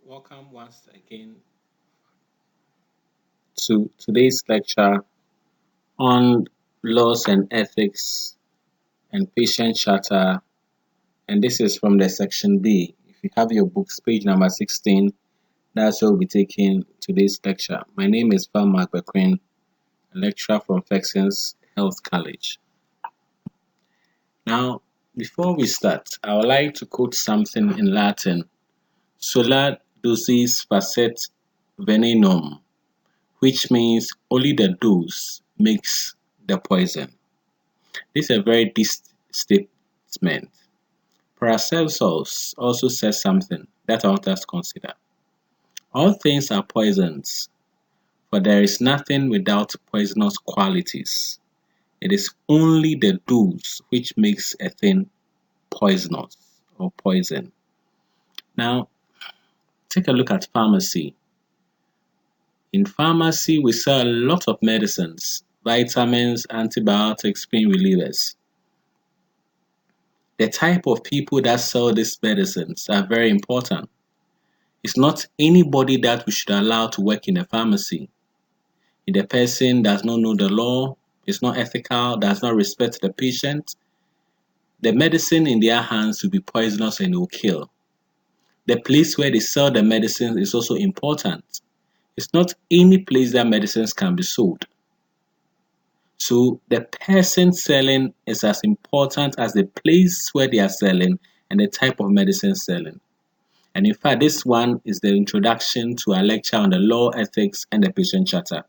Welcome once again to today's lecture on laws and ethics and patient charter. And this is from the section B. If you have your books, page number 16, that's where we'll be taking today's lecture. My name is Mark Bequin, a lecturer from Fexen's Health College. Now, before we start, I would like to quote something in Latin. Sola dosis facet venenum, which means only the dose makes the poison. This is a very deep statement. Paracelsus also says something that I want us to consider. All things are poisons, for there is nothing without poisonous qualities. It is only the dose which makes a thing poisonous or poison. Now, take a look at pharmacy. In pharmacy, we sell a lot of medicines, vitamins, antibiotics, pain relievers. The type of people that sell these medicines are very important. It's not anybody that we should allow to work in a pharmacy. If the person does not know the law, is not ethical, does not respect the patient, the medicine in their hands will be poisonous and will kill. The place where they sell the medicine is also important. It's not any place that medicines can be sold. So the person selling is as important as the place where they are selling and the type of medicine selling. And in fact, this one is the introduction to our lecture on the law, ethics, and the patient charter.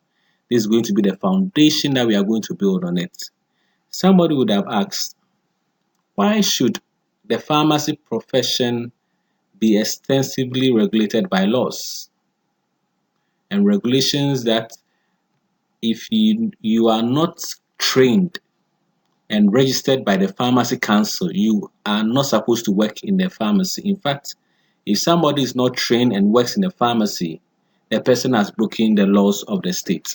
This is going to be the foundation that we are going to build on it. Somebody would have asked, why should the pharmacy profession be extensively regulated by laws and regulations that if you are not trained and registered by the pharmacy council, you are not supposed to work in the pharmacy. In fact, if somebody is not trained and works in the pharmacy, the person has broken the laws of the state.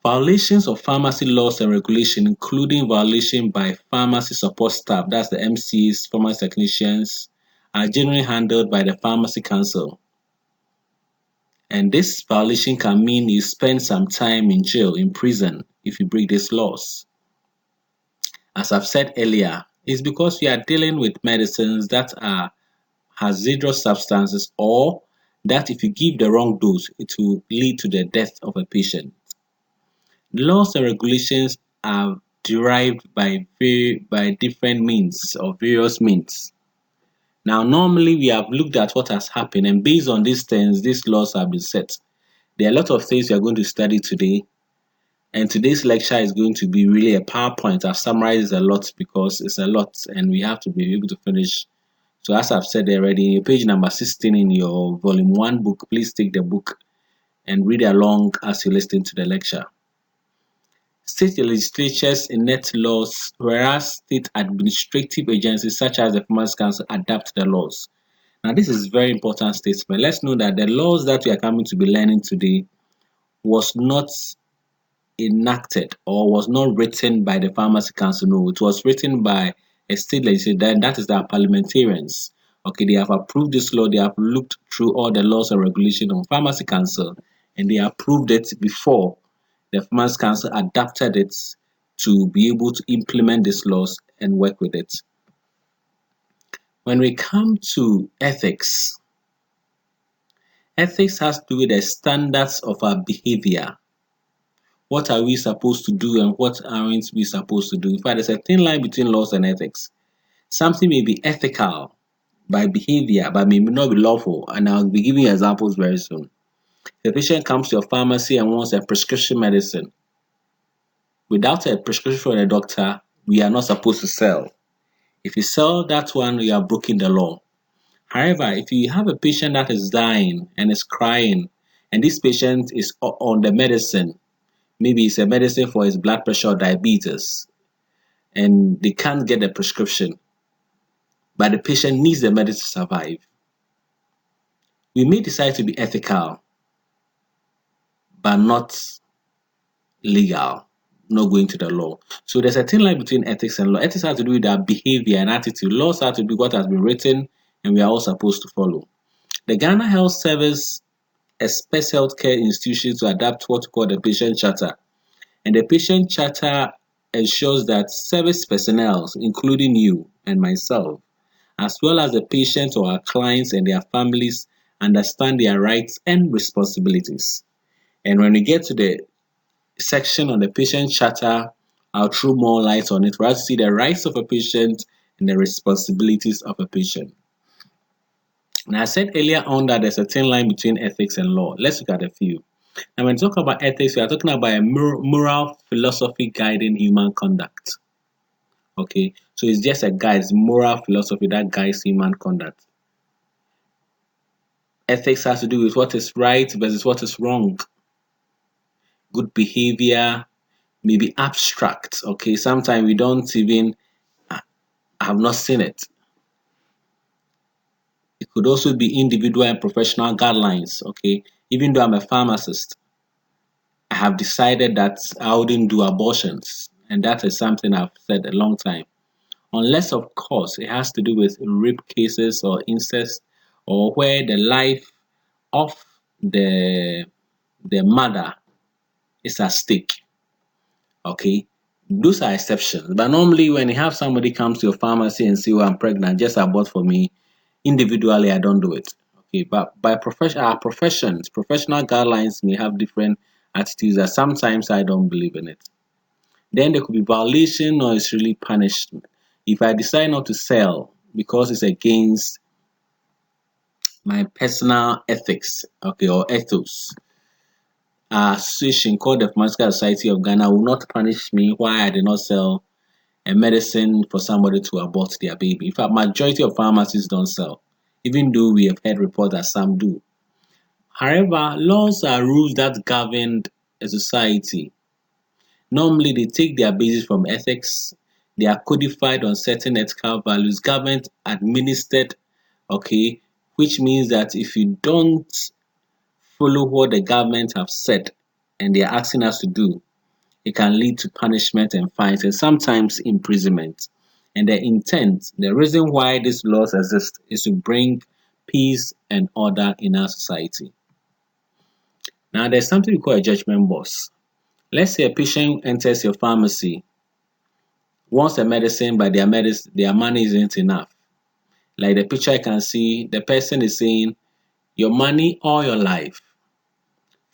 Violations of pharmacy laws and regulation, including violation by pharmacy support staff, that's the MCs, pharmacy technicians, are generally handled by the pharmacy council. And this violation can mean you spend some time in jail, in prison, if you break these laws. As I've said earlier, it's because we are dealing with medicines that are hazardous substances, or that if you give the wrong dose, it will lead to the death of a patient. Laws and regulations are derived by different means or various means. Now, normally we have looked at what has happened, and based on these things, these laws have been set. There are a lot of things we are going to study today, and today's lecture is going to be really a PowerPoint. I've summarized a lot because it's a lot, and we have to be able to finish. So as I've said already, in your page number 16 in your volume 1 book, please take the book and read along as you listen to the lecture. State legislatures enact laws, whereas state administrative agencies such as the Farmers Council adapt the laws. Now, this is very important statement. Let's know that the laws that we are coming to be learning today was not enacted or was not written by the Pharmacy Council. No, it was written by a state legislature, and that is the parliamentarians. Okay, they have approved this law, they have looked through all the laws and regulations on Pharmacy Council, and they approved it before the Farmers Council adapted it to be able to implement these laws and work with it. When we come to ethics, ethics has to do with the standards of our behavior. What are we supposed to do and what aren't we supposed to do? In fact, there's a thin line between laws and ethics. Something may be ethical by behavior, but may not be lawful. And I'll be giving you examples very soon. If a patient comes to your pharmacy and wants a prescription medicine, without a prescription from a doctor, we are not supposed to sell. If you sell that one, you are breaking the law. However, if you have a patient that is dying and is crying, and this patient is on the medicine, maybe it's a medicine for his blood pressure or diabetes, and they can't get the prescription, but the patient needs the medicine to survive, we may decide to be ethical, but not legal. not going to the law. So there's a thin line between ethics and law. Ethics has to do with our behavior and attitude. Laws have to do with what has been written and we are all supposed to follow. The Ghana Health Service expects healthcare institutions to adapt what we call the patient charter. And the patient charter ensures that service personnel, including you and myself, as well as the patients or our clients and their families, understand their rights and responsibilities. And when we get to the section on the patient charter, I'll throw more light on it for us to see the rights of a patient and the responsibilities of a patient. Now, I said earlier on that there's a thin line between ethics and law. Let's look at a few. Now, when we talk about ethics, we are talking about a moral philosophy guiding human conduct. Okay, so it's just a guide, it's moral philosophy that guides human conduct. Ethics has to do with what is right versus what is wrong. Good behavior may be abstract. Okay, sometimes we don't even have not seen it. It could also be individual and professional guidelines. Okay, even though I'm a pharmacist, I have decided that I wouldn't do abortions, and that is something I've said a long time. Unless, of course, it has to do with rape cases or incest, or where the life of the the mother is at stake. Okay, those are exceptions. But normally, when you have somebody comes to your pharmacy and say, "Oh, I'm pregnant, just abort for me," individually, I don't do it. Okay, but by our professions, professional guidelines may have different attitudes that sometimes I don't believe in it. Then there could be violation or it's really punishment. If I decide not to sell because it's against my personal ethics, okay, or ethos, our association called the Pharmaceutical Society of Ghana will not punish me why I did not sell a medicine for somebody to abort their baby. In fact, majority of pharmacies don't sell, even though we have heard reports that some do. However, laws are rules that govern a society. Normally, they take their basis from ethics. They are codified on certain ethical values, government administered, okay, which means that if you don't follow what the government have said and they are asking us to do, it can lead to punishment and fines and sometimes imprisonment. And the intent, the reason why these laws exist is to bring peace and order in our society. Now, there's something we call a judgment box. Let's say a patient enters your pharmacy, wants a medicine, but their money isn't enough. Like the picture I can see, the person is saying, your money or your life.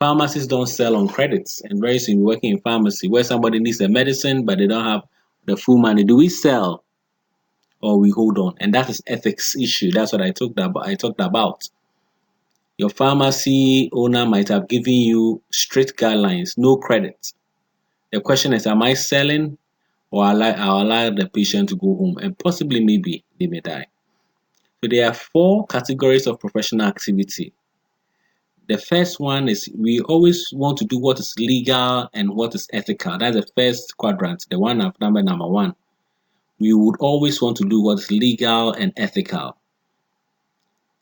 Pharmacies don't sell on credits, and very soon you're working in pharmacy where somebody needs a medicine but they don't have the full money. Do we sell or we hold on? And that is ethics issue. That's what I talked about. Your pharmacy owner might have given you strict guidelines, no credit. The question is, am I selling or I'll allow the patient to go home and possibly maybe they may die. So there are four categories of professional activity. The first one is we always want to do what is legal and what is ethical. That's the first quadrant, the one of number one. We would always want to do what is legal and ethical.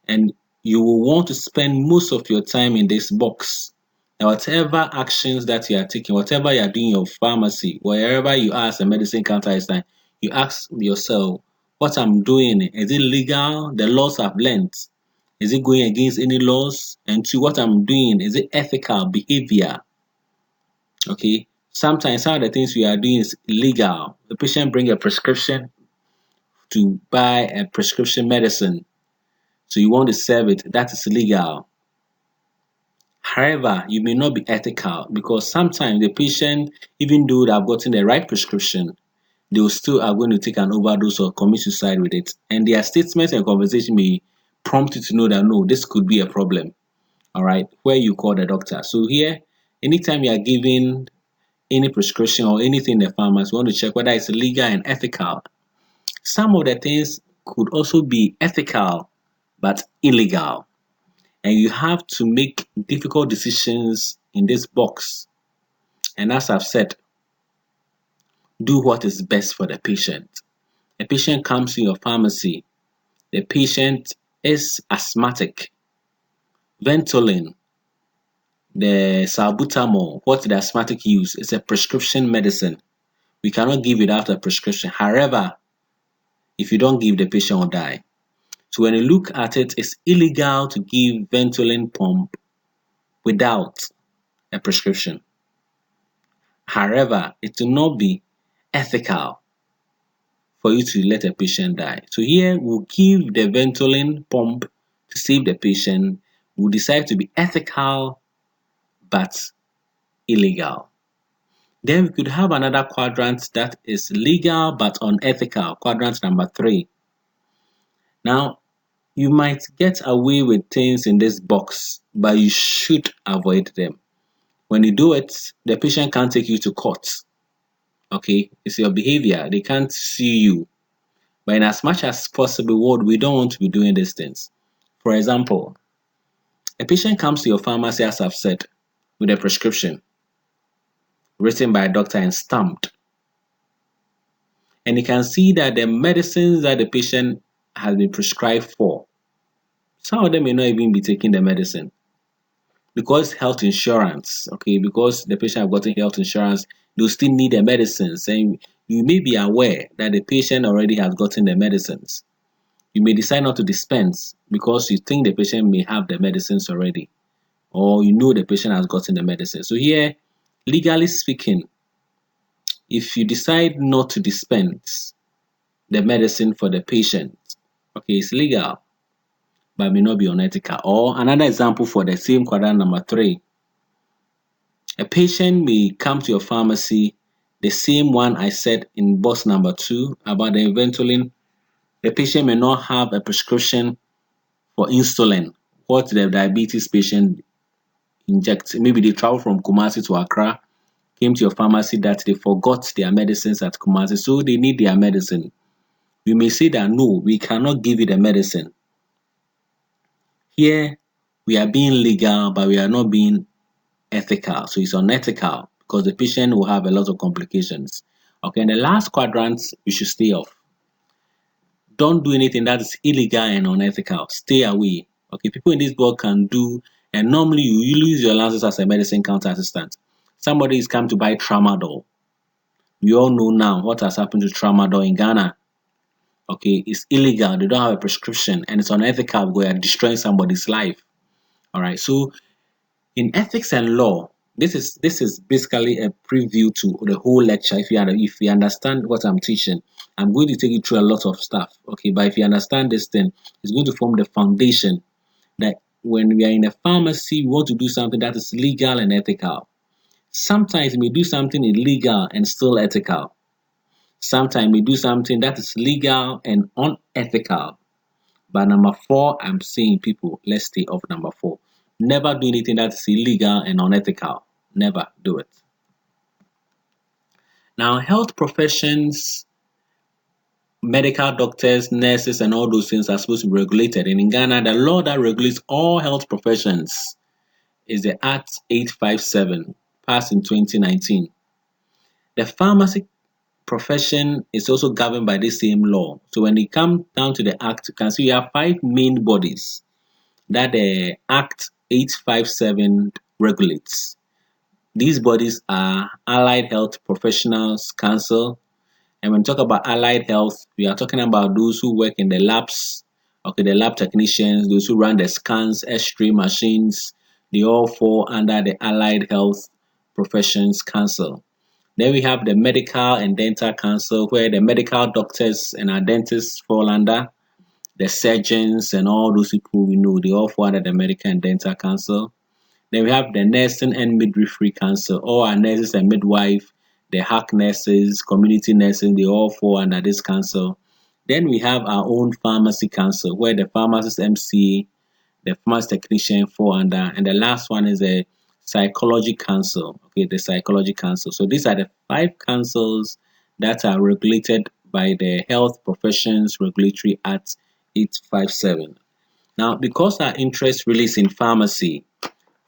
And you will want to spend most of your time in this box. Now, whatever actions that you are taking, whatever you are doing in your pharmacy, wherever you are as a medicine counter is time, you ask yourself, what I'm doing, is it legal? The laws I've learned, is it going against any laws? And two, what I'm doing, is it ethical behavior? Okay. Sometimes some of the things we are doing is illegal. The patient bring a prescription to buy a prescription medicine. So you want to serve it, that is legal. However, you may not be ethical because sometimes the patient, even though they have gotten the right prescription, they will still are going to take an overdose or commit suicide with it. And their statements and conversation may prompt you to know that no, this could be a problem. All right, where you call the doctor. So here, anytime you are giving any prescription or anything in the pharmacy, you want to check whether it's legal and ethical. Some of the things could also be ethical but illegal. And you have to make difficult decisions in this box. And as I've said, do what is best for the patient. A patient comes to your pharmacy, the patient is asthmatic, Ventolin, The salbutamol, what the asthmatic use, is a prescription medicine. We cannot give without a prescription. However, if you don't give, the patient will die. So when you look at it, it's illegal to give Ventolin pump without a prescription. However, it will not be ethical for you to let a patient die. So here we'll give the Ventolin pump to save the patient. We'll decide to be ethical but illegal. Then we could have another quadrant that is legal but unethical, quadrant number 3. Now, you might get away with things in this box, but you should avoid them. When you do it, the patient can't take you to court. Okay, it's your behavior. They can't sue you. But in as much as possible, we don't want to be doing these things. For example, a patient comes to your pharmacy, as I've said, with a prescription written by a doctor and stamped. And you can see that the medicines that the patient has been prescribed for, some of them may not even be taking the medicine because health insurance, okay, because the patient have gotten health insurance, they'll still need the medicines. And you may be aware that the patient already has gotten the medicines. You may decide not to dispense because you think the patient may have the medicines already, or you know the patient has gotten the medicine. So here, legally speaking, if you decide not to dispense the medicine for the patient, okay, it's legal, but may not be unethical. Or another example for the same quadrant number 3, a patient may come to your pharmacy, the same one I said in box number 2 about the Ventolin. The patient may not have a prescription for insulin, what the diabetes patient injects. Maybe they travel from Kumasi to Accra, came to your pharmacy that they forgot their medicines at Kumasi, so they need their medicine. You may say that no, we cannot give you the medicine. Here, we are being legal, but we are not being ethical. So it's unethical because the patient will have a lot of complications. Okay, and the last quadrant you should stay off. Don't do anything that is illegal and unethical. Stay away. Okay, people in this world can do, and normally you lose your license as a medicine counter assistant. Somebody is come to buy tramadol. We all know now what has happened to tramadol in Ghana. Okay, it's illegal. They don't have a prescription, and it's unethical because they are destroying somebody's life. All right, so in ethics and law, this is basically a preview to the whole lecture. If you understand what I'm teaching, I'm going to take you through a lot of stuff. Okay, but if you understand this thing, it's going to form the foundation that when we are in a pharmacy, we want to do something that is legal and ethical. Sometimes we do something illegal and still ethical. Sometimes we do something that is legal and unethical. But number 4, I'm saying people, let's stay off number 4. Never do anything that is illegal and unethical. Never do it. Now, health professions, medical doctors, nurses, and all those things are supposed to be regulated. And in Ghana, the law that regulates all health professions is the Act 857, passed in 2019. The pharmacy profession is also governed by the same law. So when it comes down to the Act, you can see we have 5 main bodies that the Act 857 regulates. These bodies are Allied Health Professionals Council. And when we talk about allied health, we are talking about those who work in the labs, okay, the lab technicians, those who run the scans, X-ray machines, they all fall under the Allied Health Professions Council. Then we have the Medical and Dental Council, where the medical doctors and our dentists fall under. The surgeons and all those people we know, they all fall under the Medical and Dental Council. Then we have the Nursing and Midwifery Council. All our nurses and midwives, the hack nurses, community nurses, they all fall under this council. Then we have our own Pharmacy Council, where the pharmacist MCA, the pharmacy technician fall under. And the last one is the Psychology Council. Okay, the Psychology Council. So these are the 5 councils that are regulated by the Health Professions Regulatory Act 857. Now, because our interest really is in pharmacy,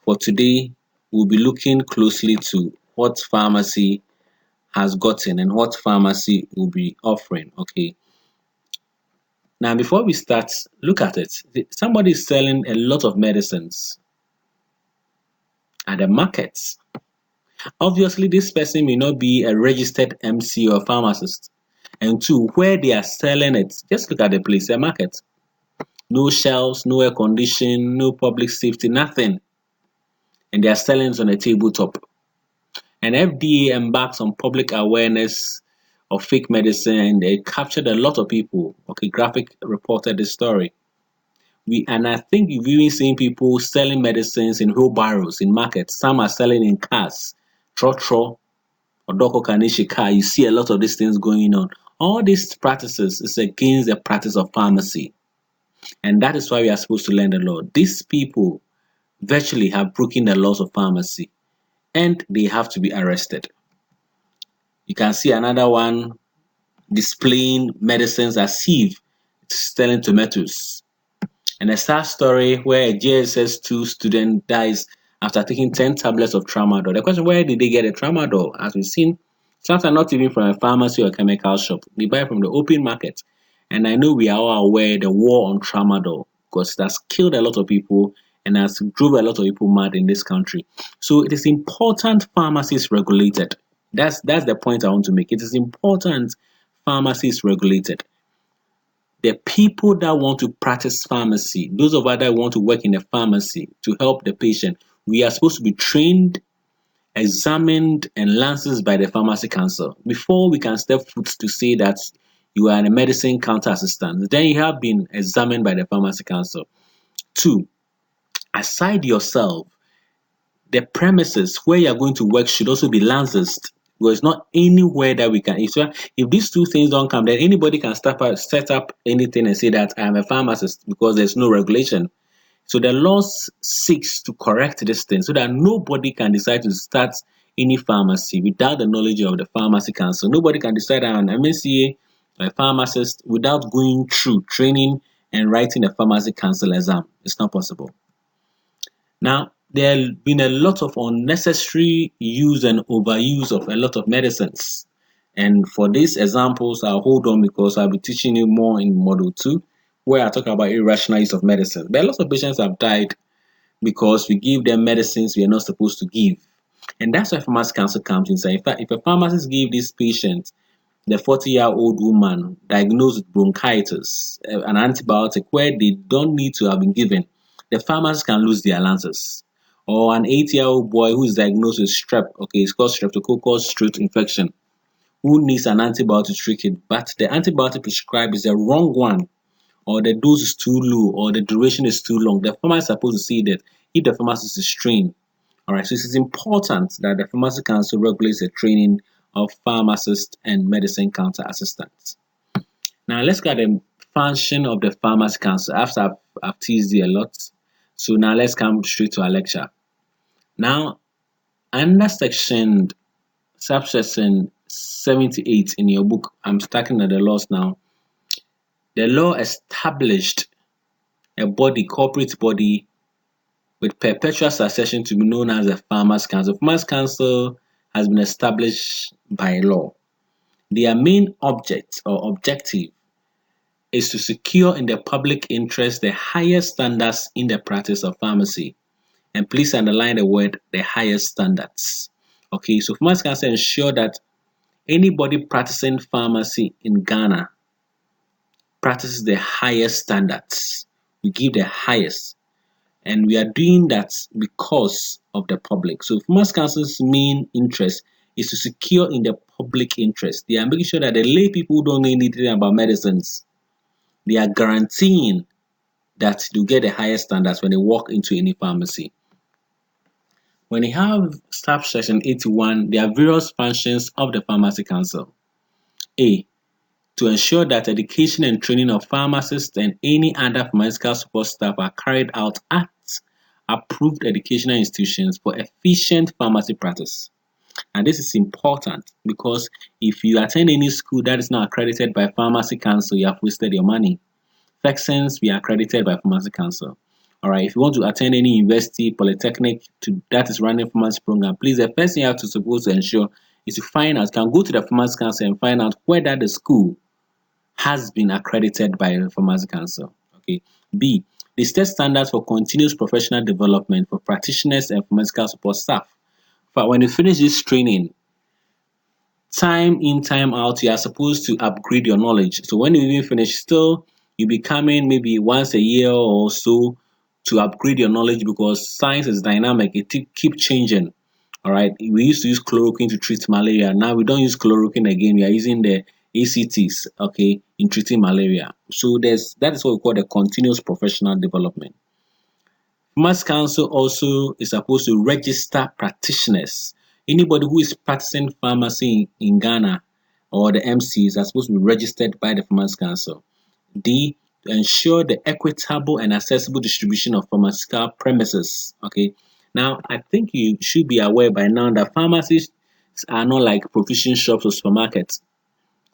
for today, we'll be looking closely to what pharmacy has gotten and what pharmacy will be offering. Okay. Now, before we start, look at it. Somebody is selling a lot of medicines. at the markets. Obviously, this person may not be a registered MC or pharmacist. And two, where they are selling it, just look at the place, the market. No shelves, no air condition, no public safety, nothing. And they are selling it on a tabletop. And FDA embarks on public awareness of fake medicine and they captured a lot of people. Okay, Graphic reported this story. And I think you've even seen people selling medicines in wheelbarrows in markets. Some are selling in cars, trotro or doko kanishi car. You see a lot of these things going on. All these practices is against the practice of pharmacy. And that is why we are supposed to learn the law. These people virtually have broken the laws of pharmacy and they have to be arrested. You can see another one displaying medicines as if it's selling tomatoes. And a sad story where a JSS2 student dies after taking 10 tablets of tramadol. The question, where did they get the tramadol? As we've seen, sometimes not even from a pharmacy or a chemical shop. They buy from the open market. And I know we are all aware the war on tramadol because it has killed a lot of people and has drove a lot of people mad in this country. So it is important pharmacy is regulated. That's the point I want to make. It is important pharmacy is regulated. The people that want to practice pharmacy, those of us that want to work in a pharmacy to help the patient, we are supposed to be trained, examined, and licensed by the pharmacy council before we can step foot to say that you are a medicine counter assistant. Then you have been examined by the pharmacy council. Two, aside yourself, the premises where you are going to work should also be licensed. Because it's not anywhere that we can. If these two things don't come, then anybody can set up anything and say that I'm a pharmacist because there's no regulation. So the laws seeks to correct this thing so that nobody can decide to start any pharmacy without the knowledge of the pharmacy council. Nobody can decide I'm an MNCA or a pharmacist without going through training and writing a pharmacy council exam. It's not possible. Now, there have been a lot of unnecessary use and overuse of a lot of medicines. And for these examples, I'll hold on because I'll be teaching you more in Module 2, where I talk about irrational use of medicine. But a lot of patients have died because we give them medicines we are not supposed to give. And that's why pharmacy council comes inside. In fact, if a pharmacist give this patient, the 40-year-old woman diagnosed with bronchitis, an antibiotic where they don't need to have been given, the pharmacists can lose their licenses. Or an 80-year-old boy who is diagnosed with strep, okay, it's called streptococcus throat infection, who needs an antibiotic to treat it, but the antibiotic prescribed is the wrong one, or the dose is too low, or the duration is too long. The pharmacist is supposed to see that if the pharmacist is trained. All right, so it is important that the Pharmacy Council regulates the training of pharmacists and medicine counter assistants. Now, let's look at the function of the Pharmacy Council. After I've teased you a lot, so now let's come straight to our lecture. Now, under subsection 78 in your book, I'm starting at the laws now. The law established a corporate body with perpetual succession to be known as the Farmers Council. Farmers Council has been established by law. Their main object or objective is to secure in the public interest the highest standards in the practice of pharmacy. And please underline the word the highest standards. Okay, so Farmers Council ensure that anybody practicing pharmacy in Ghana practices the highest standards. We give the highest. And we are doing that because of the public. So Farmers Council's main interest is to secure in the public interest. They are making sure that the lay people don't know anything about medicines. They are guaranteeing that they get the highest standards when they walk into any pharmacy. When you have subsection 81, there are various functions of the Pharmacy Council. A. To ensure that education and training of pharmacists and any other pharmaceutical support staff are carried out at approved educational institutions for efficient pharmacy practice. And this is important because if you attend any school that is not accredited by Pharmacy Council, you have wasted your money. Sections, we are accredited by Pharmacy Council. All right, if you want to attend any university, polytechnic that is running pharmacy program, please, the first thing you have to supposed to ensure is to find out, can go to the Pharmacy Council and find out whether the school has been accredited by the Pharmacy Council. Okay. B, They set standards for continuous professional development for practitioners and for medical support staff. But when you finish this training, time in, time out, you are supposed to upgrade your knowledge. So when you even finish, still you be coming maybe once a year or so to upgrade your knowledge because science is dynamic. It keep changing. All right. We used to use chloroquine to treat malaria. Now we don't use chloroquine again. We are using the ACTs, okay, in treating malaria. So that is what we call the continuous professional development. Mass Council also is supposed to register practitioners. Anybody who is practicing pharmacy in Ghana or the MCs are supposed to be registered by the Farmers Council. D, to ensure the equitable and accessible distribution of pharmaceutical premises. Okay. Now, I think you should be aware by now that pharmacies are not like provision shops or supermarkets.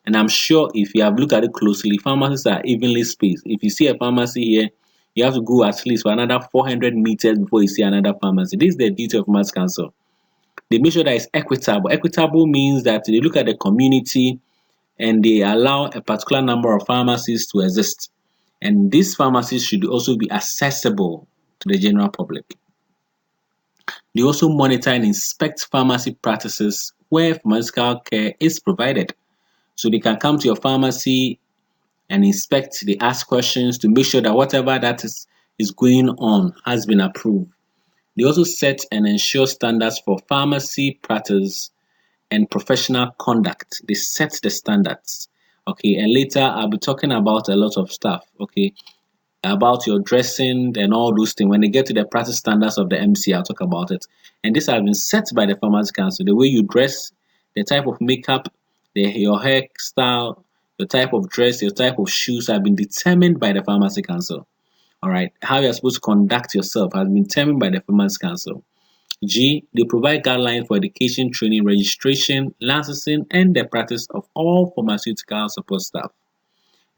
And I'm sure if you have looked at it closely, pharmacies are evenly spaced. If you see a pharmacy here, you have to go at least for another 400 meters before you see another pharmacy. This is the duty of mass council. They make sure that it's equitable. Equitable means that they look at the community and they allow a particular number of pharmacies to exist. And these pharmacies should also be accessible to the general public. They also monitor and inspect pharmacy practices where pharmaceutical care is provided. So they can come to your pharmacy and inspect, they ask questions to make sure that whatever is going on has been approved. They also set and ensure standards for pharmacy practice and professional conduct. They set the standards. Okay, and later I'll be talking about a lot of stuff, okay, about your dressing and all those things. When they get to the practice standards of the MC, I'll talk about it. And this has been set by the Farmers Council. The way you dress, the type of makeup, your hairstyle, your type of dress, your type of shoes have been determined by the Pharmacy Council. All right. How you're supposed to conduct yourself has been determined by the Farmers Council. G, they provide guidelines for education, training, registration, licensing, and the practice of all pharmaceutical support staff.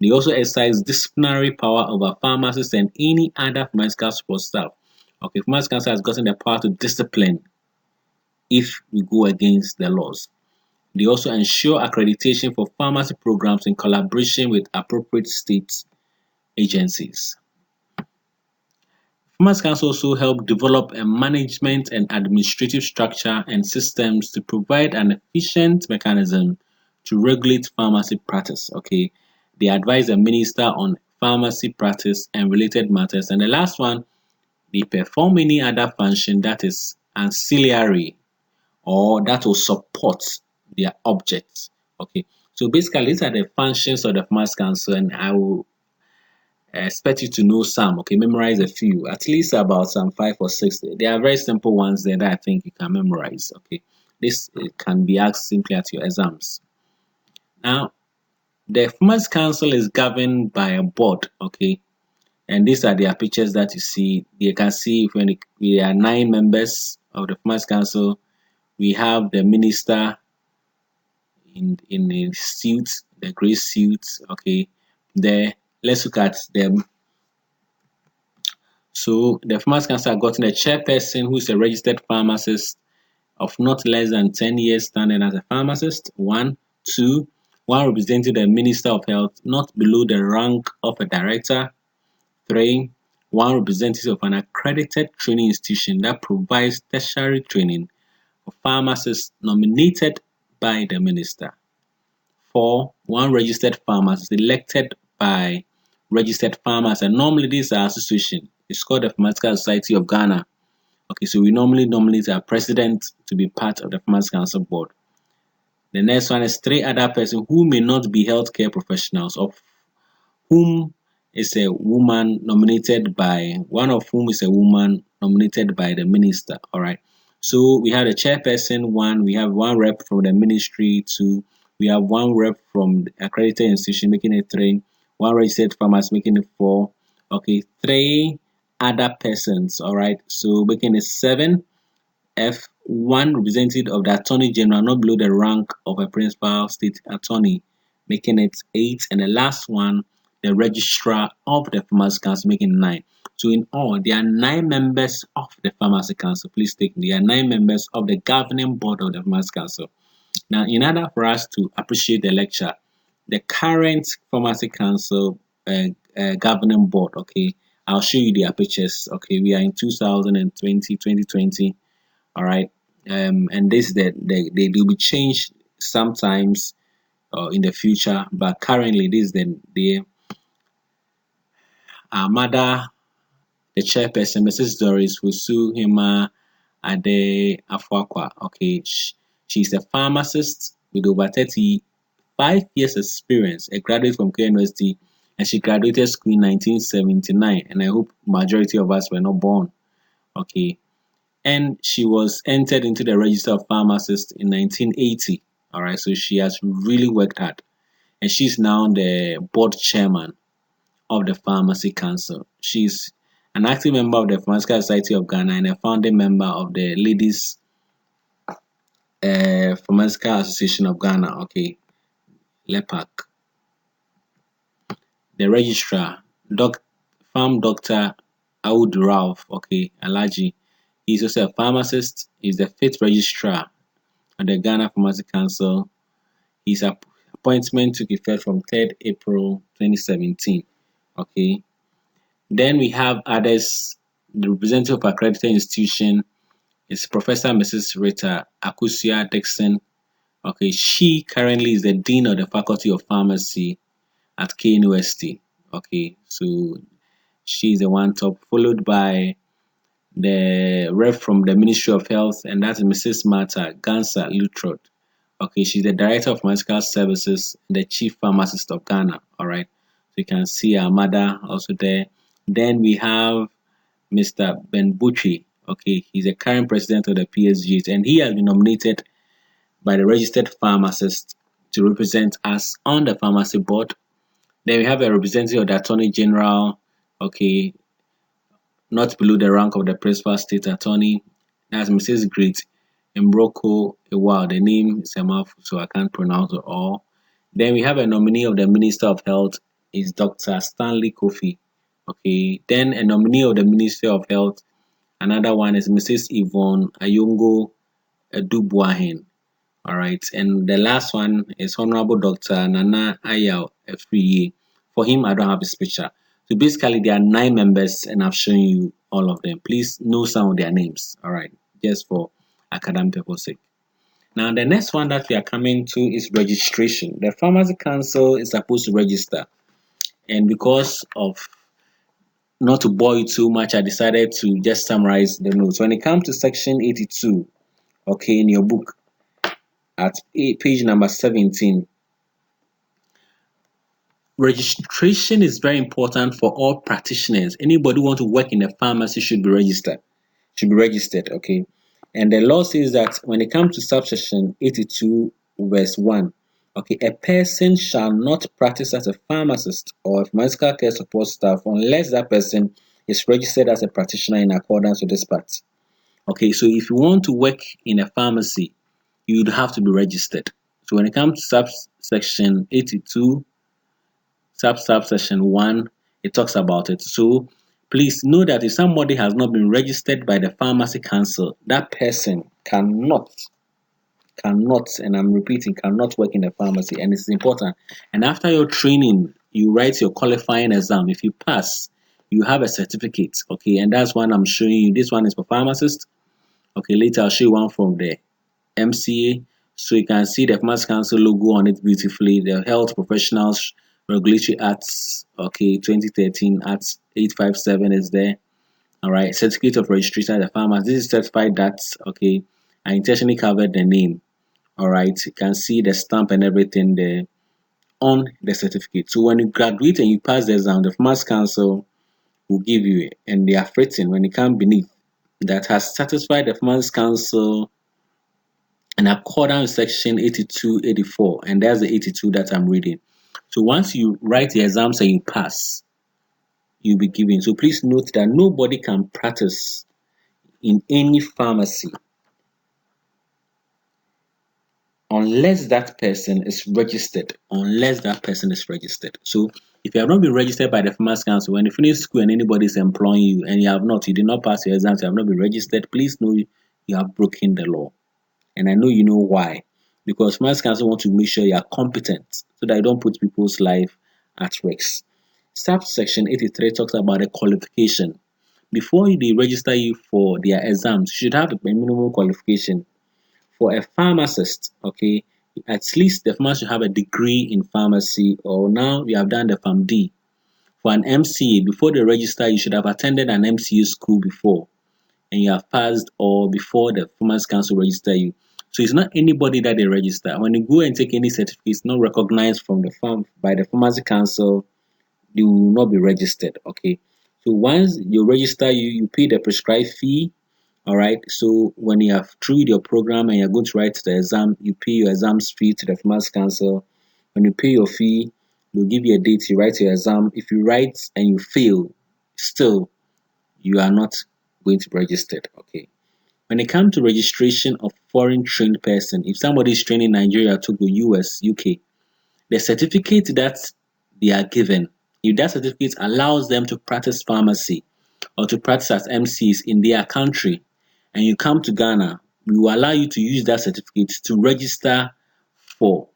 They also exercise disciplinary power over pharmacists and any other pharmaceutical support staff. Okay, Pharmacy Council has gotten the power to discipline if we go against the laws. They also ensure accreditation for pharmacy programs in collaboration with appropriate state agencies. Farmers Council also help develop a management and administrative structure and systems to provide an efficient mechanism to regulate pharmacy practice. Okay, they advise the minister on pharmacy practice and related matters. And the last one, they perform any other function that is ancillary or that will support their objects. Okay, so basically, these are the functions of the Farmers Council, and I will expect you to know some. Okay, memorize a few, at least about some 5 or 6. They are very simple ones there that I think you can memorize. Okay, this can be asked simply at your exams. Now, the Farmers Council is governed by a board. Okay, and these are their pictures that you see. You can see when we are 9 members of the Farmers Council. We have the minister in a suit, the grey suit. Okay, there. Let's look at them. So the Farmers Council have gotten a chairperson who is a registered pharmacist of not less than 10 years standing as a pharmacist. One, two, one representing the Minister of Health, not below the rank of a director. Three, one representative of an accredited training institution that provides tertiary training for pharmacists nominated by the minister. 4, one registered pharmacist elected by registered farmers, and normally this is our association. It's called the Pharmaceutical Society of Ghana. Okay, so we normally nominate our president to be part of the Farmers Council board. The next one is 3 other persons who may not be healthcare professionals, of whom is a woman nominated by one of whom is a woman nominated by the minister. All right. So we have the chairperson, 1, we have 1 rep from the ministry, 2, we have 1 rep from the accredited institution, making it 3, 1 registered farmers, making it 4. Okay, 3 other persons. All right, so making it 7. F, 1 representative of the attorney general, not below the rank of a principal state attorney, making it 8. And the last one, the registrar of the Farmers Council, making 9. So in all, there are 9 members of the Pharmacy Council. Please take me. There are 9 members of the governing board of the Farmers Council. Now, in order for us to appreciate the lecture, the current Pharmacy Council governing board, okay, I'll show you their pictures. Okay, we are in 2020, 2020. All right. And this they will be changed sometimes in the future, but currently this is the our mother, the chairperson, Mrs. Doris Hima Ade Afwakwa. Okay, she's a pharmacist with over 35 years experience, a graduate from Korea University, and she graduated school in 1979. And I hope majority of us were not born. Okay, and she was entered into the register of pharmacists in 1980. All right, so she has really worked hard, and she's now the board chairman of the Pharmacy Council. She's an active member of the Pharmaceutical Society of Ghana and a founding member of the Ladies Pharmaceutical Association of Ghana. Okay, LEPAC. The registrar, Farm Doctor Aoud Ralph. Okay, Alaji. He's also a pharmacist. He's the fifth registrar at the Ghana Pharmacy Council. His appointment took effect from 3rd April 2017. Okay. Then we have others. The representative of accredited institution is Professor Mrs. Rita Akusia Dixon. Okay, she currently is the Dean of the Faculty of Pharmacy at KNUST. Okay, so she's the one top, followed by the rep from the Ministry of Health, and that's Mrs. Martha Gansa Lutrod. Okay, she's the Director of Pharmaceutical Services, the Chief Pharmacist of Ghana. All right, so you can see our mother also there. Then we have Mr. Ben Butchie. Okay, he's the current president of the PSG, and he has been nominated by the registered pharmacist to represent us on the pharmacy board. Then we have a representative of the Attorney General. Okay, not below the rank of the principal state attorney. That's Mrs. Great Mbroko Wow, the name is a mouthful, so I can't pronounce it all. Then we have a nominee of the Minister of Health is Dr. Stanley Kofi. Okay. Then a nominee of the Ministry of Health, another one is Mrs. Yvonne Ayongo Dubuahin. All right. And the last one is Honorable Dr. Nana Ayaw Efriye. For him, I don't have his picture. So basically, there are 9 members, and I've shown you all of them. Please know some of their names. All right. Just for academic purpose sake. Now, the next one that we are coming to is registration. The Pharmacy Council is supposed to register. And because of not to bore you too much, I decided to just summarize the notes. When it comes to section 82, okay, in your book, at page number 17, registration is very important for all practitioners. Anybody who want to work in a pharmacy should be registered. Okay. And the law says that when it comes to subsection 82, verse 1, okay, a person shall not practice as a pharmacist or a pharmaceutical care support staff unless that person is registered as a practitioner in accordance with this part. Okay, so if you want to work in a pharmacy, you'd have to be registered. So when it comes to subsection 82, subsection 1, it talks about it. So please know that if somebody has not been registered by the Pharmacy Council, that person cannot, and I'm repeating, cannot work in the pharmacy, and it's important. And after your training, you write your qualifying exam. If you pass, you have a certificate, okay, and that's one I'm showing you. This one is for pharmacists. Okay, later I'll show you one from the MCA. So you can see the Pharmacy Council logo on it beautifully. The Health Professionals Regulatory Acts, okay, 2013 Acts 857 is there. All right, certificate of registration at the pharmacy. This is certified that, okay, I intentionally covered the name. All right, you can see the stamp and everything there on the certificate. So when you graduate and you pass the exam, the Pharmacy Council will give you, and they are written when it comes beneath, that has satisfied the Pharmacy Council in accordance with section 82, 84, and that's the 82 that I'm reading. So once you write the exams and you pass, you'll be given. So please note that nobody can practice in any pharmacy unless that person is registered. So if you have not been registered by the Pharmacy Council, when you finish school and anybody is employing you and you did not pass your exams, you have not been registered, please know you have broken the law. And I know you know why. Because Pharmacy Council want to make sure you are competent so that you don't put people's life at risk. Subsection 83 talks about the qualification. Before they register you for their exams, you should have a minimum qualification. For a pharmacist, okay, at least the pharmacist should have a degree in pharmacy, or now you have done the PharmD. For an MCA, before they register, you should have attended an MCA school before and you have passed, or before the Pharmacy Council register you. So it's not anybody that they register. When you go and take any certificate, it's not recognized from the by the Pharmacy Council, you will not be registered. Okay. So once you register, you pay the prescribed fee. All right. So when you have through your program and you're going to write the exam, you pay your exams fee to the Pharmacy Council. When you pay your fee, they'll give you a date, you write your exam. If you write and you fail, still you are not going to be registered. Okay. When it comes to registration of foreign trained person, if somebody is trained in Nigeria, Togo, US, UK, the certificate that they are given, if that certificate allows them to practice pharmacy or to practice as MCs in their country, and you come to Ghana, we will allow you to use that certificate to register for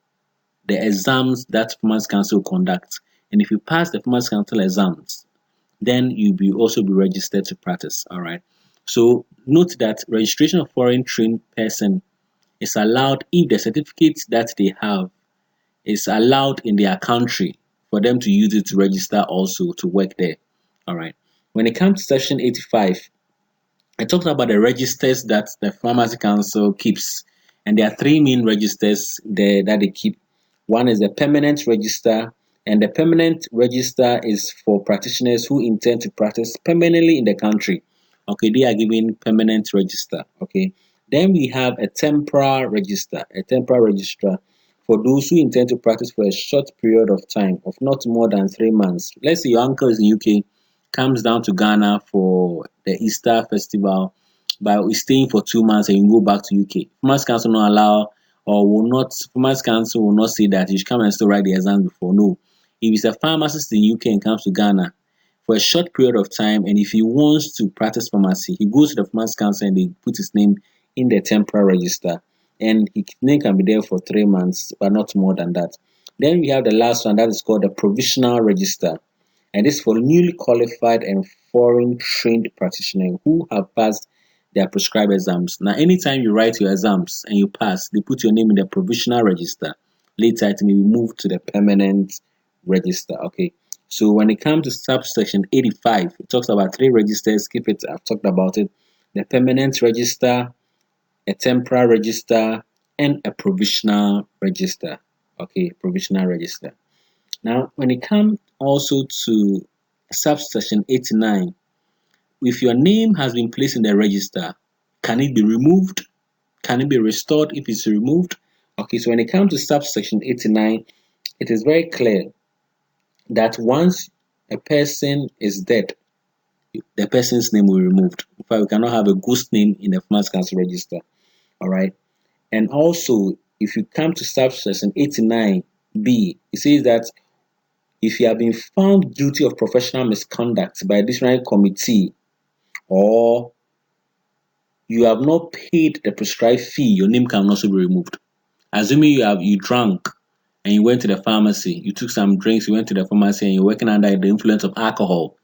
the exams that Pharmacy Council conducts. And if you pass the Pharmacy Council exams, then you'll be also be registered to practice. All right. So note that registration of foreign trained person is allowed if the certificate that they have is allowed in their country for them to use it to register also to work there. All right. When it comes to section 85, I talked about the registers that the Pharmacy Council keeps, and there are three main registers there that they keep. One is the permanent register, and the permanent register is for practitioners who intend to practice permanently in the country. Okay, they are given permanent register. Okay, then we have a temporary register, a temporary registrar for those who intend to practice for a short period of time of not more than 3 months. Let's say your uncle is in UK, comes down to Ghana for the Easter festival, but is staying for 2 months and you go back to UK. Farmers Council not allow or will not Farmers Council will not say that you should come and still write the exam before. No. If he's a pharmacist in UK and comes to Ghana for a short period of time, and if he wants to practice pharmacy, he goes to the Farmers Council and they put his name in the temporary register. And his name can be there for 3 months, but not more than that. Then we have the last one that is called the provisional register, and this is for newly qualified and foreign trained practitioners who have passed their prescribed exams. Now, anytime you write your exams and you pass, they put your name in the provisional register. Later, it may be moved to the permanent register. Okay. So when it comes to subsection 85, it talks about three registers. Keep it, I've talked about it. The permanent register, a temporary register, and a provisional register. Okay, provisional register. Now, when it comes also to subsection 89, if your name has been placed in the register, can it be removed? Can it be restored if it's removed? Okay, so when it comes to subsection 89, it is very clear that once a person is dead, the person's name will be removed. In fact, we cannot have a ghost name in the Farmers Council register. All right. And also, if you come to subsection 89B, it says that if you have been found guilty of professional misconduct by a disciplinary committee, or you have not paid the prescribed fee, your name can also be removed. Assuming you drank and you went to the pharmacy, you took some drinks, you went to the pharmacy and you're working under the influence of alcohol,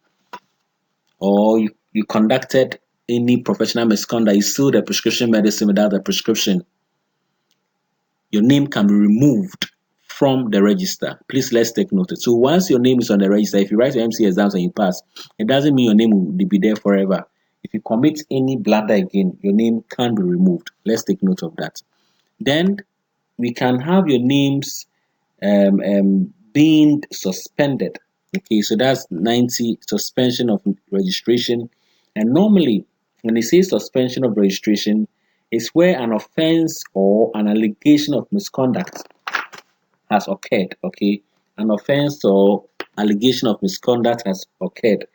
or you conducted any professional misconduct, you sold a prescription medicine without a prescription, your name can be removed from the register. Please let's take note. So once your name is on the register, if you write your MC exams and you pass, it doesn't mean your name will be there forever. If you commit any blunder again, your name can be removed. Let's take note of that. Then we can have your names being suspended. Okay, so that's 90 suspension of registration. And normally, when they say suspension of registration, it's where an offense or an allegation of misconduct has occurred. Okay, an offense or allegation of misconduct has occurred,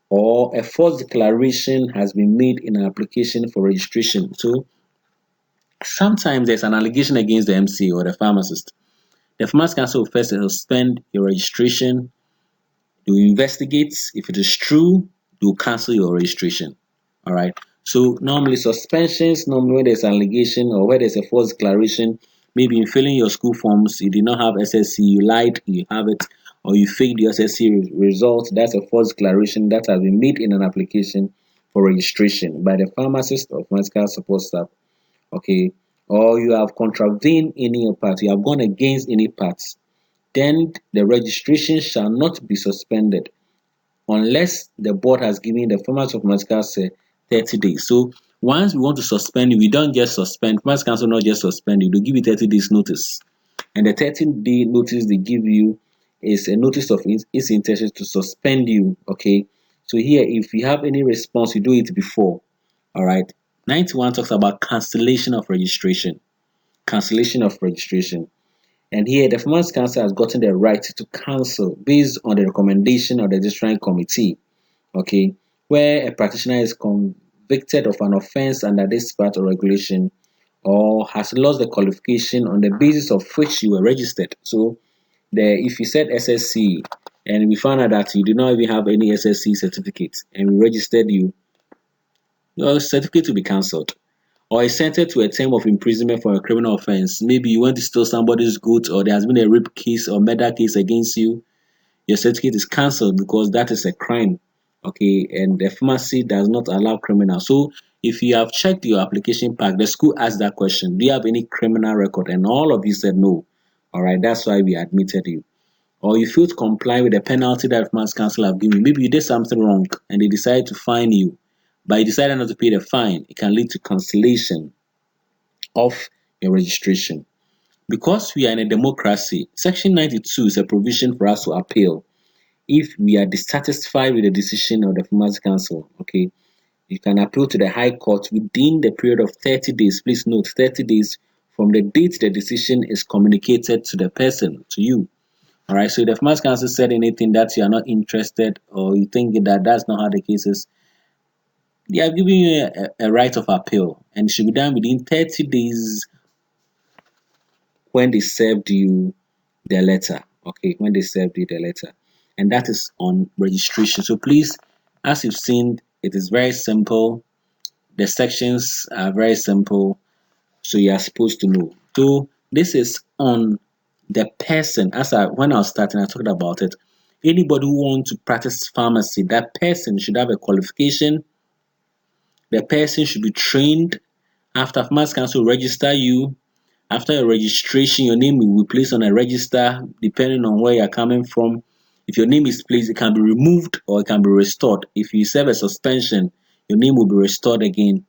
or a false declaration has been made in an application for registration. So sometimes there's an allegation against the MC or the pharmacist. The Farmers Council will first suspend your registration. They will investigate. If it is true, they will cancel your registration. All right. So normally suspensions, normally when there's an allegation or where there's a false declaration, maybe in filling your school forms, you did not have SSC, you lied, you have it, or you fake the SSC result, that's a false declaration that has been made in an application for registration by the pharmacist or pharmaceutical support staff. Okay, or you have contravened any part, you have gone against any parts, then the registration shall not be suspended unless the board has given the pharmacy of pharmaceutical say 30 days. So once we want to suspend you, we don't just suspend. Pharmacy council not just suspend you, they give you 30 days notice. And the 13-day notice they give you is a notice of its intention to suspend you. Okay. So here, if you have any response, you do it before. All right. 91 talks about cancellation of registration. Cancellation of registration. And here, the Farmers Council has gotten the right to cancel based on the recommendation of the District Committee, okay, where a practitioner is convicted of an offense under this part of regulation or has lost the qualification on the basis of which you were registered. So, if you said SSC and we found out that you do not even have any SSC certificate and we registered you, your certificate will be cancelled or is sentenced to a term of imprisonment for a criminal offense. Maybe you went to steal somebody's goods or there has been a rape case or murder case against you, your certificate is cancelled because that is a crime. Okay, and the pharmacy does not allow criminals. So if you have checked your application pack, the school asked that question, do you have any criminal record? And all of you said no. All right, that's why we admitted you. Or you fail to comply with the penalty that Finance Council have given you. Maybe you did something wrong and they decided to fine you, but you decided not to pay the fine. It can lead to cancellation of your registration. Because we are in a democracy, Section 92 is a provision for us to appeal if we are dissatisfied with the decision of the Farmers Council. Okay, you can appeal to the High Court within the period of 30 days. Please note 30 days from the date the decision is communicated to the person, to you. All right, so if the Farmers Council said anything that you are not interested or you think that that's not how the case is, they are giving you a right of appeal and it should be done within 30 days when they served you the letter. Okay, when they served you the letter. And that is on registration. So please, as you've seen, it is very simple. The sections are very simple. So you are supposed to know. So this is on the person. When I was starting, I talked about it. Anybody who wants to practice pharmacy, that person should have a qualification. The person should be trained. After Pharmacy Council register you, after your registration, your name will be placed on a register depending on where you're coming from. If your name is placed, it can be removed or it can be restored. If you serve a suspension, your name will be restored again.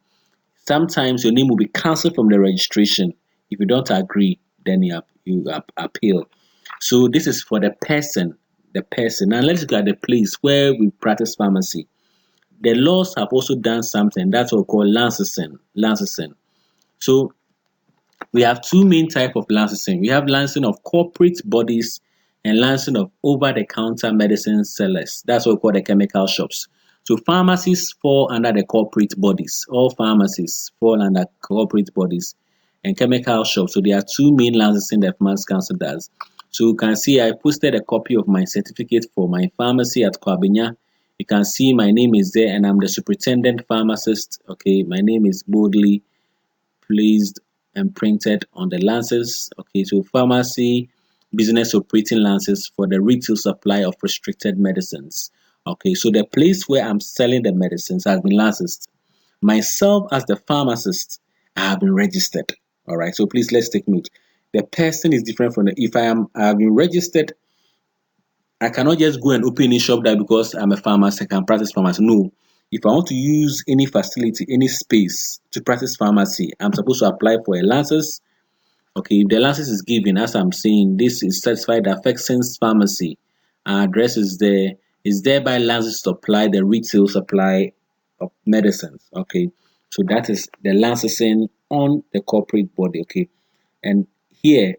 Sometimes your name will be cancelled from the registration. If you don't agree, then you appeal. So this is for the person. The person. Now let's look at the place where we practice pharmacy. The laws have also done something that's what we call licensing. Licensing. So we have two main type of licensing. We have licensing of corporate bodies and licensing of over-the-counter medicine sellers. That's what we call the chemical shops. So pharmacies fall under the corporate bodies. All pharmacies fall under corporate bodies and chemical shops. So there are two main licensing that Finance Council does. So you can see I posted a copy of my certificate for my pharmacy at Kwabenya. You can see my name is there and I'm the superintendent pharmacist. Okay, my name is boldly placed and printed on the lances. Okay, so pharmacy business operating lances for the retail supply of restricted medicines. Okay, so the place where I'm selling the medicines has been licensed. Myself as the pharmacist, I have been registered. All right, so please let's take note. The person is different from the if I have been registered. I cannot just go and open a shop that because I'm a pharmacist, I can practice pharmacy. No. If I want to use any facility, any space to practice pharmacy, I'm supposed to apply for a license. Okay, if the license is given, as I'm saying, this is certified that Affections Pharmacy. Our address is there. Is thereby licensed to supply the retail supply of medicines. Okay, so that is the licensing on the corporate body. Okay, and here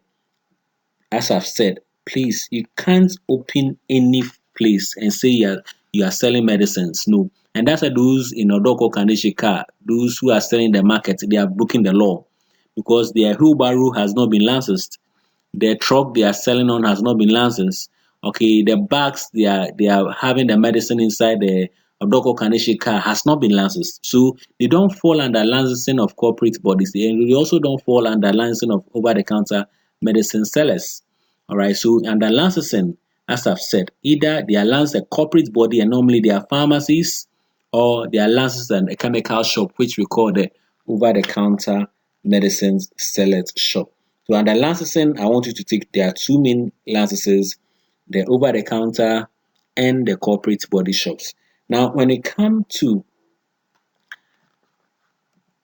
as I've said, please, you can't open any place and say you are selling medicines. No. And that's why those in Odoko Kaneshika, those who are selling the market, they are breaking the law because their wheelbarrow has not been licensed. Their truck they are selling on has not been licensed. Okay, the bags they are having the medicine inside the Odoko Kaneshi car has not been licensed. So they don't fall under licensing of corporate bodies. They also don't fall under licensing of over-the-counter medicine sellers. All right, so under licensing, as I've said, either they are licensed a corporate body and normally they are pharmacies, or they are licensed a chemical shop, which we call the over-the-counter medicines sellers shop. So under licensing, I want you to take there are two main licenses, the over-the-counter and the corporate body shops. Now, when it comes to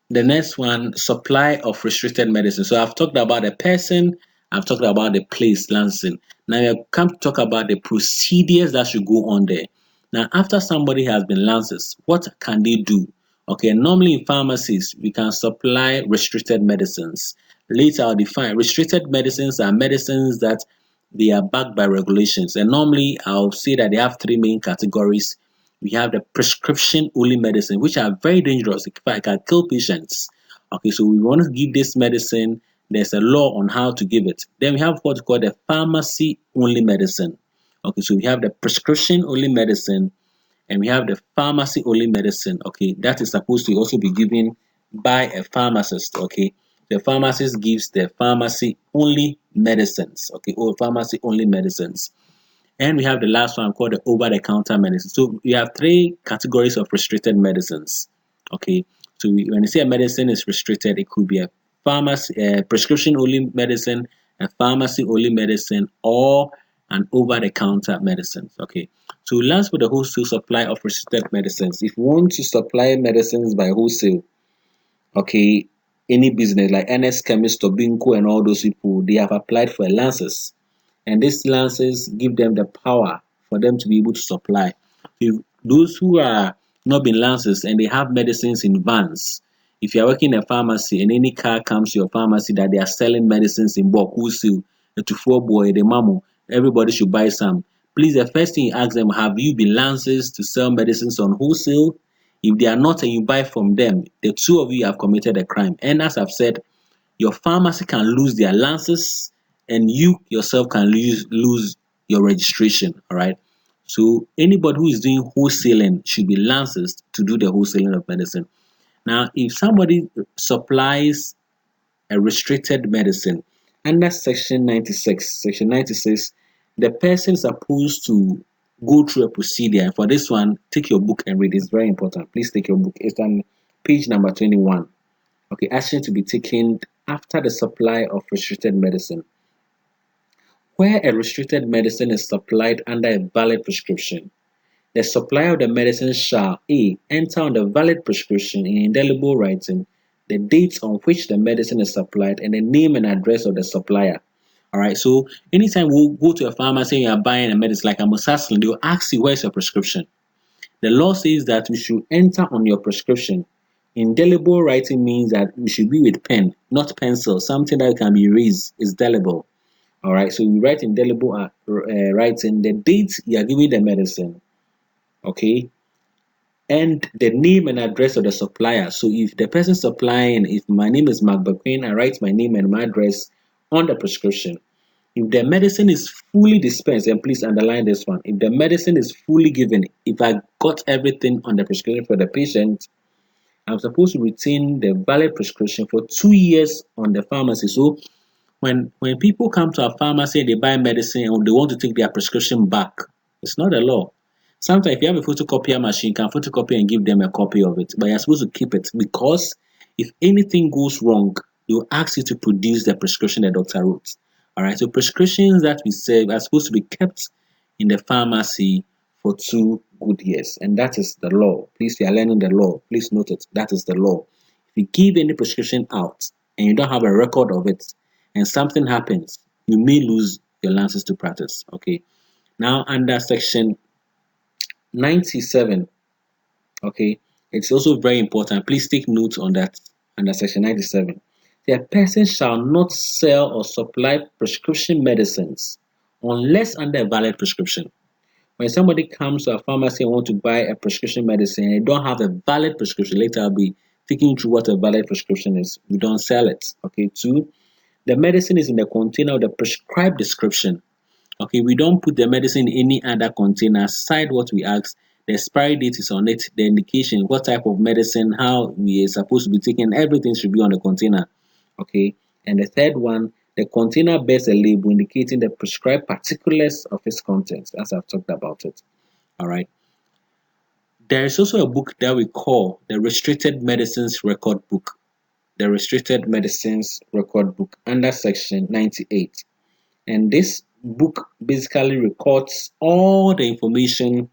the next one, supply of restricted medicine. So I've talked about the person, I've talked about the place, licensing. Now I come to talk about the procedures that should go on there. Now, after somebody has been licensed, what can they do? Okay, normally in pharmacies, we can supply restricted medicines. Later, I'll define restricted medicines are medicines that they are backed by regulations. And normally, I'll say that they have three main categories. We have the prescription only medicine, which are very dangerous. In fact, it can kill patients. Okay, so we want to give this medicine. There's a law on how to give it. Then we have what's called the pharmacy only medicine. Okay, so we have the prescription only medicine and we have the pharmacy only medicine. Okay, that is supposed to also be given by a pharmacist. Okay, the pharmacist gives the pharmacy only medicines. Okay, or pharmacy only medicines. And we have the last one called the over-the-counter medicine. So we have three categories of restricted medicines. Okay, so when you say a medicine is restricted, it could be a pharmacy, prescription only medicine, a pharmacy only medicine, or an over-the-counter medicine. Okay, so last with the wholesale supply of restricted medicines. If you want to supply medicines by wholesale, okay, any business like NS Chemist, Binko, and all those people, they have applied for a license, and these licenses give them the power for them to be able to supply. If those who are not been licensed and they have medicines in vans, if you are working in a pharmacy and any car comes to your pharmacy that they are selling medicines in bulk, wholesale, the two-four boy, the mamu, everybody should buy some. Please, the first thing you ask them, have you been licensed to sell medicines on wholesale? If they are not and you buy from them, the two of you have committed a crime. And as I've said, your pharmacy can lose their license and you yourself can lose your registration. All right. So anybody who is doing wholesaling should be licensed to do the wholesaling of medicine. Now, if somebody supplies a restricted medicine under Section 96, the person is supposed to go through a procedure. And for this one, take your book and read. It's very important. Please take your book. It's on page number 21. Okay, action to be taken after the supply of restricted medicine. Where a restricted medicine is supplied under a valid prescription, the supplier of the medicine shall A. Enter on the valid prescription in indelible writing the date on which the medicine is supplied and the name and address of the supplier. Alright, so anytime we go to a pharmacy and you are buying a medicine like amoxicillin, they will ask you where's your prescription. The law says that you should enter on your prescription. Indelible writing means that you should be with pen, not pencil. Something that can be erased is delible. All right, so you write indelible writing, the date you are giving the medicine, okay, and the name and address of the supplier. So if the person supplying, if my name is Mark Bequin, I write my name and my address on the prescription. If the medicine is fully dispensed, and please underline this one, if the medicine is fully given, if I got everything on the prescription for the patient, I'm supposed to retain the valid prescription for 2 years on the pharmacy. So when people come to a pharmacy and they buy medicine and they want to take their prescription back, it's not a law. Sometimes if you have a photocopier machine, you can photocopy and give them a copy of it, but you're supposed to keep it because if anything goes wrong, they'll ask you to produce the prescription the doctor wrote. All right, so prescriptions that we sell are supposed to be kept in the pharmacy for 2 good years, and that is the law. Please, we are learning the law. Please note it. That is the law. If you give any prescription out and you don't have a record of it, and something happens, you may lose your license to practice. Okay. Now under section 97, okay, it's also very important. Please take note on that under section 97. The person shall not sell or supply prescription medicines unless under a valid prescription. When somebody comes to a pharmacy and want to buy a prescription medicine and they don't have a valid prescription, later I'll be taking you through what a valid prescription is. We don't sell it. Okay. Two, the medicine is in the container of the prescribed description. Okay, we don't put the medicine in any other container aside what we ask. The expiry date is on it, the indication, what type of medicine, how we are supposed to be taking, everything should be on the container. Okay, and the third one, The container bears a label indicating the prescribed particulars of its contents, as I've talked about it. All right. There is also a book that we call the Restricted Medicines Record Book. The Restricted Medicines Record Book under section 98. And this book basically records all the information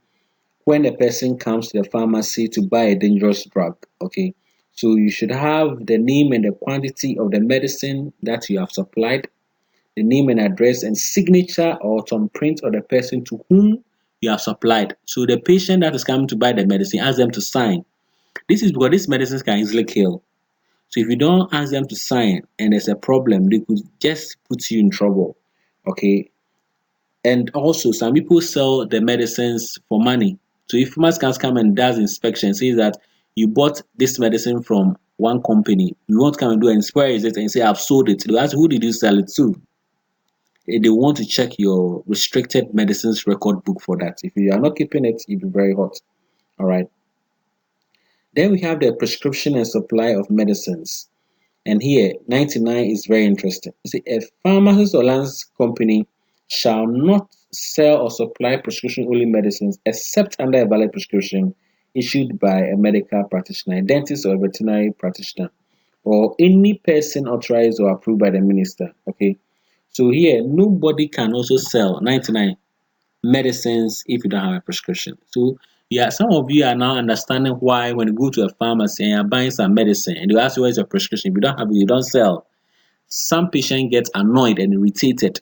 when a person comes to the pharmacy to buy a dangerous drug. Okay. So you should have the name and the quantity of the medicine that you have supplied, the name and address and signature or thumbprint of the person to whom you have supplied. So the patient that is coming to buy the medicine, ask them to sign. This is because these medicines can easily kill. So if you don't ask them to sign and there's a problem, they could just put you in trouble. Okay. And also some people sell the medicines for money. So if pharmacist come and does inspection, says that you bought this medicine from one company, you want to come and do an where is it and say I've sold it. They ask who did you sell it to? They want to check your restricted medicines record book for that. If you are not keeping it, you'll be very hot. All right. Then we have the prescription and supply of medicines. And here, 99 is very interesting. You see, a pharmacist or license company shall not sell or supply prescription-only medicines except under a valid prescription issued by a medical practitioner, a dentist or a veterinary practitioner, or any person authorized or approved by the minister. Okay. So here, nobody can also sell 99 medicines if you don't have a prescription. So yeah, some of you are now understanding why when you go to a pharmacy and you're buying some medicine and they ask you where's your prescription, if you don't have it, you don't sell. Some patient gets annoyed and irritated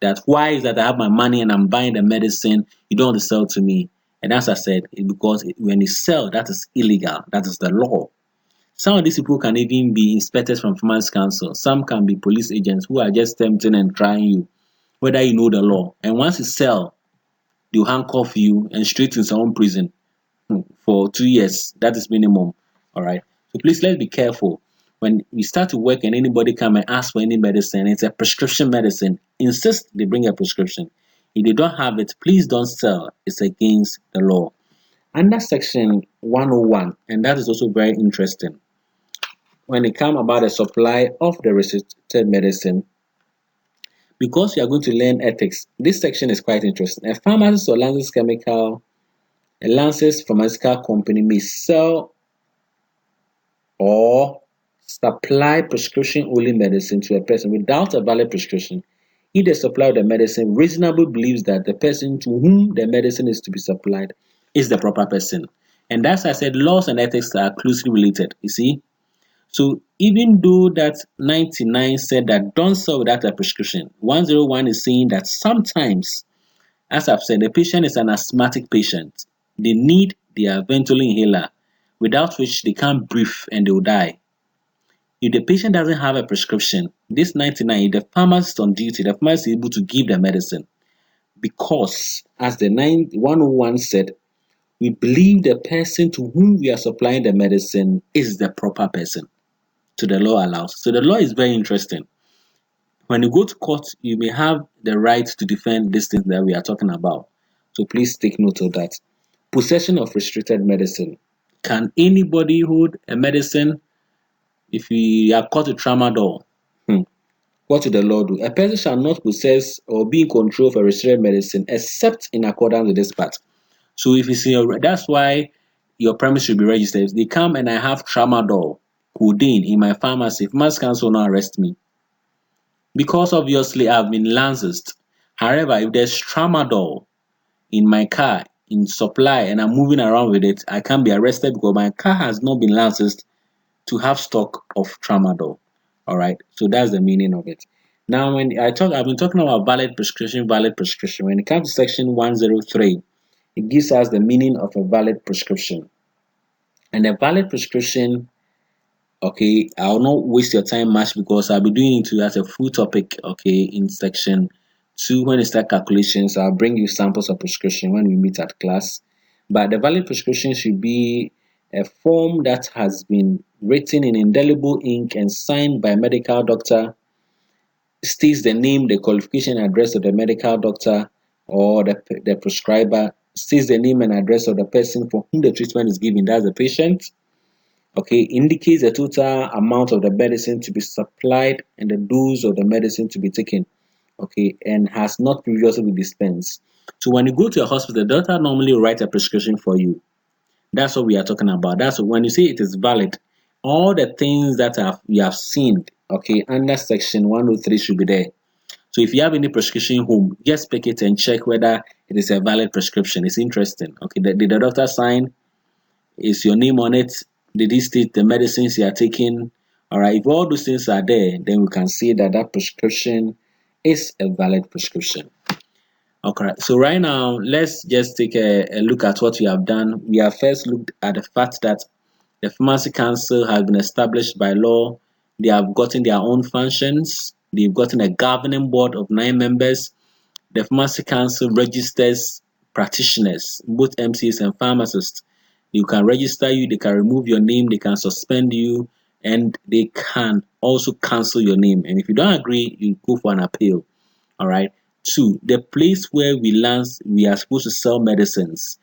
that why is that I have my money and I'm buying the medicine, you don't want to sell to me. And as I said, because when you sell, that is illegal. That is the law. Some of these people can even be inspectors from Finance Council. Some can be police agents who are just tempting and trying you, whether you know the law. And once you sell, they'll handcuff you and straight in someone prison for 2 years. That is minimum. All right. So please let's be careful. When we start to work and anybody come and ask for any medicine, it's a prescription medicine. Insist they bring a prescription. If they don't have it, please don't sell. It's against the law. Under section 101, and that is also very interesting. When it comes about the supply of the restricted medicine, because you are going to learn ethics, this section is quite interesting. A pharmacist or a licensed pharmaceutical company may sell or supply prescription-only medicine to a person without a valid prescription if the supplier of the medicine reasonably believes that the person to whom the medicine is to be supplied is the proper person. And as I said, laws and ethics are closely related, you see. So even though that 99 said that don't sell without a prescription, 101 is saying that sometimes, as I've said, the patient is an asthmatic patient. They need their ventilator inhaler, without which they can't breathe and they'll die. If the patient doesn't have a prescription, this 99, the pharmacist on duty, the pharmacist is able to give the medicine. Because, as the 101 said, we believe the person to whom we are supplying the medicine is the proper person. So the law allows. So the law is very interesting. When you go to court, you may have the right to defend these things that we are talking about. So please take note of that. Possession of restricted medicine. Can anybody hold a medicine if you are caught with tramadol? What will the law do? A person shall not possess or be in control of a restricted medicine except in accordance with this part. So if you see, that's why your premise should be registered. If they come and I have tramadol, codeine in my pharmacy, Finance Council will not arrest me. Because obviously I've been licensed. However, if there's tramadol in my car in supply and I'm moving around with it, I can't be arrested because my car has not been licensed to have stock of tramadol. All right, so that's the meaning of it. Now, when I've been talking about valid prescription. When it comes to section 103, it gives us the meaning of a valid prescription. And a valid prescription, okay, I'll not waste your time much because I'll be doing it as a full topic, okay, in section 2 when it start calculations. I'll bring you samples of prescription when we meet at class. But the valid prescription should be a form that has been written in indelible ink and signed by a medical doctor, states the name, the qualification, address of the medical doctor or the prescriber, states the name and address of the person for whom the treatment is given, that's the patient, Okay, indicates the total amount of the medicine to be supplied and the dose of the medicine to be taken. Okay, and has not previously been dispensed. So when you go to a hospital, the doctor normally write a prescription for you. That's what we are talking about. That's when you say it is valid. All the things that we have seen, okay, under section 103 should be there. So if you have any prescription home, just pick it and check whether it is a valid prescription. It's interesting. Okay, did the doctor sign? Is your name on it? Did he state the medicines you are taking? All right, if all those things are there, then we can see that that prescription is a valid prescription. Okay, so right now, let's just take a look at what we have done. We have first looked at the fact that the Pharmacy Council has been established by law. They have gotten their own functions. They've gotten a governing board of 9 members. The Pharmacy Council registers practitioners, both MCs and pharmacists. You can register you, they can remove your name, they can suspend you, and they can also cancel your name. And if you don't agree, you go for an appeal. All right. Two, the place where we are supposed to sell medicines.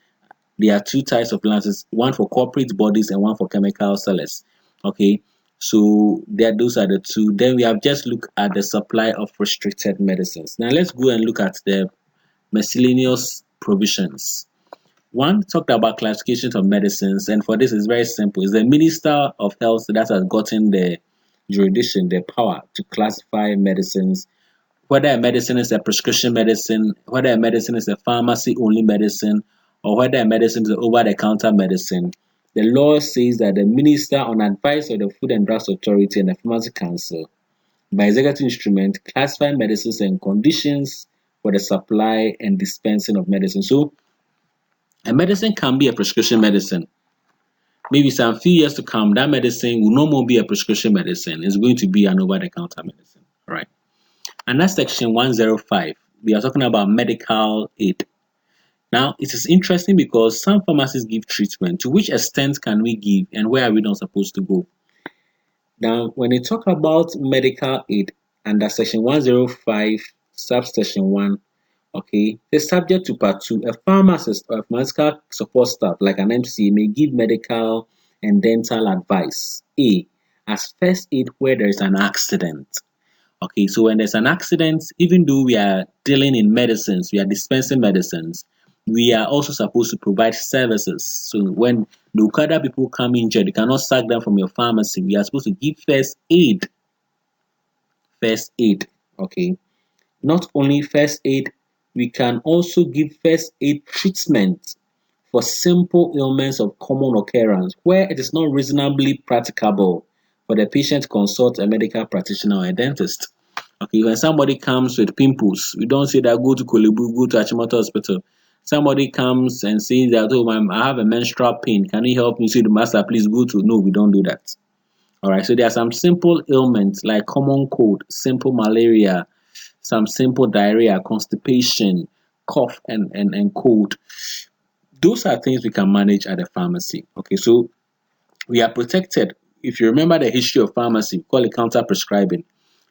There are two types of licenses, one for corporate bodies and one for chemical sellers. Okay. So those are the two. Then we have just looked at the supply of restricted medicines. Now let's go and look at the miscellaneous provisions. One talked about classifications of medicines, and for this it's very simple. It's the Minister of Health that has gotten the jurisdiction, the power to classify medicines, whether a medicine is a prescription medicine, whether a medicine is a pharmacy only medicine, or whether a medicine is an over the counter medicine. The law says that the minister, on advice of the Food and Drugs Authority and the Pharmacy Council, by executive instrument, classify medicines and conditions for the supply and dispensing of medicine. So, a medicine can be a prescription medicine. Maybe some few years to come, that medicine will no more be a prescription medicine. It's going to be an over the counter medicine. All right. And that's section 105. We are talking about medical aid. Now, it is interesting because some pharmacies give treatment. To which extent can we give and where are we not supposed to go? Now, when you talk about medical aid under section 105, subsection 1, okay, it's subject to part 2. A pharmacist or a pharmaceutical support staff, like an MC, may give medical and dental advice. A, as first aid where there is an accident. Okay, so when there's an accident, even though we are dealing in medicines, we are dispensing medicines, we are also supposed to provide services. So when the Okada people come injured, you cannot sack them from your pharmacy. We are supposed to give first aid. First aid. Okay. Not only first aid, we can also give first aid treatment for simple ailments of common occurrence where it is not reasonably practicable for the patient to consult a medical practitioner or a dentist. Okay, when somebody comes with pimples, we don't say that go to Kolebu, go to Achimota Hospital. Somebody comes and says that, oh, I have a menstrual pain. Can you help me? Say the master, please go to. No, we don't do that. All right, so there are some simple ailments like common cold, simple malaria, some simple diarrhea, constipation, cough, and cold. Those are things we can manage at the pharmacy. Okay, so we are protected. If you remember the history of pharmacy, we call it counter prescribing.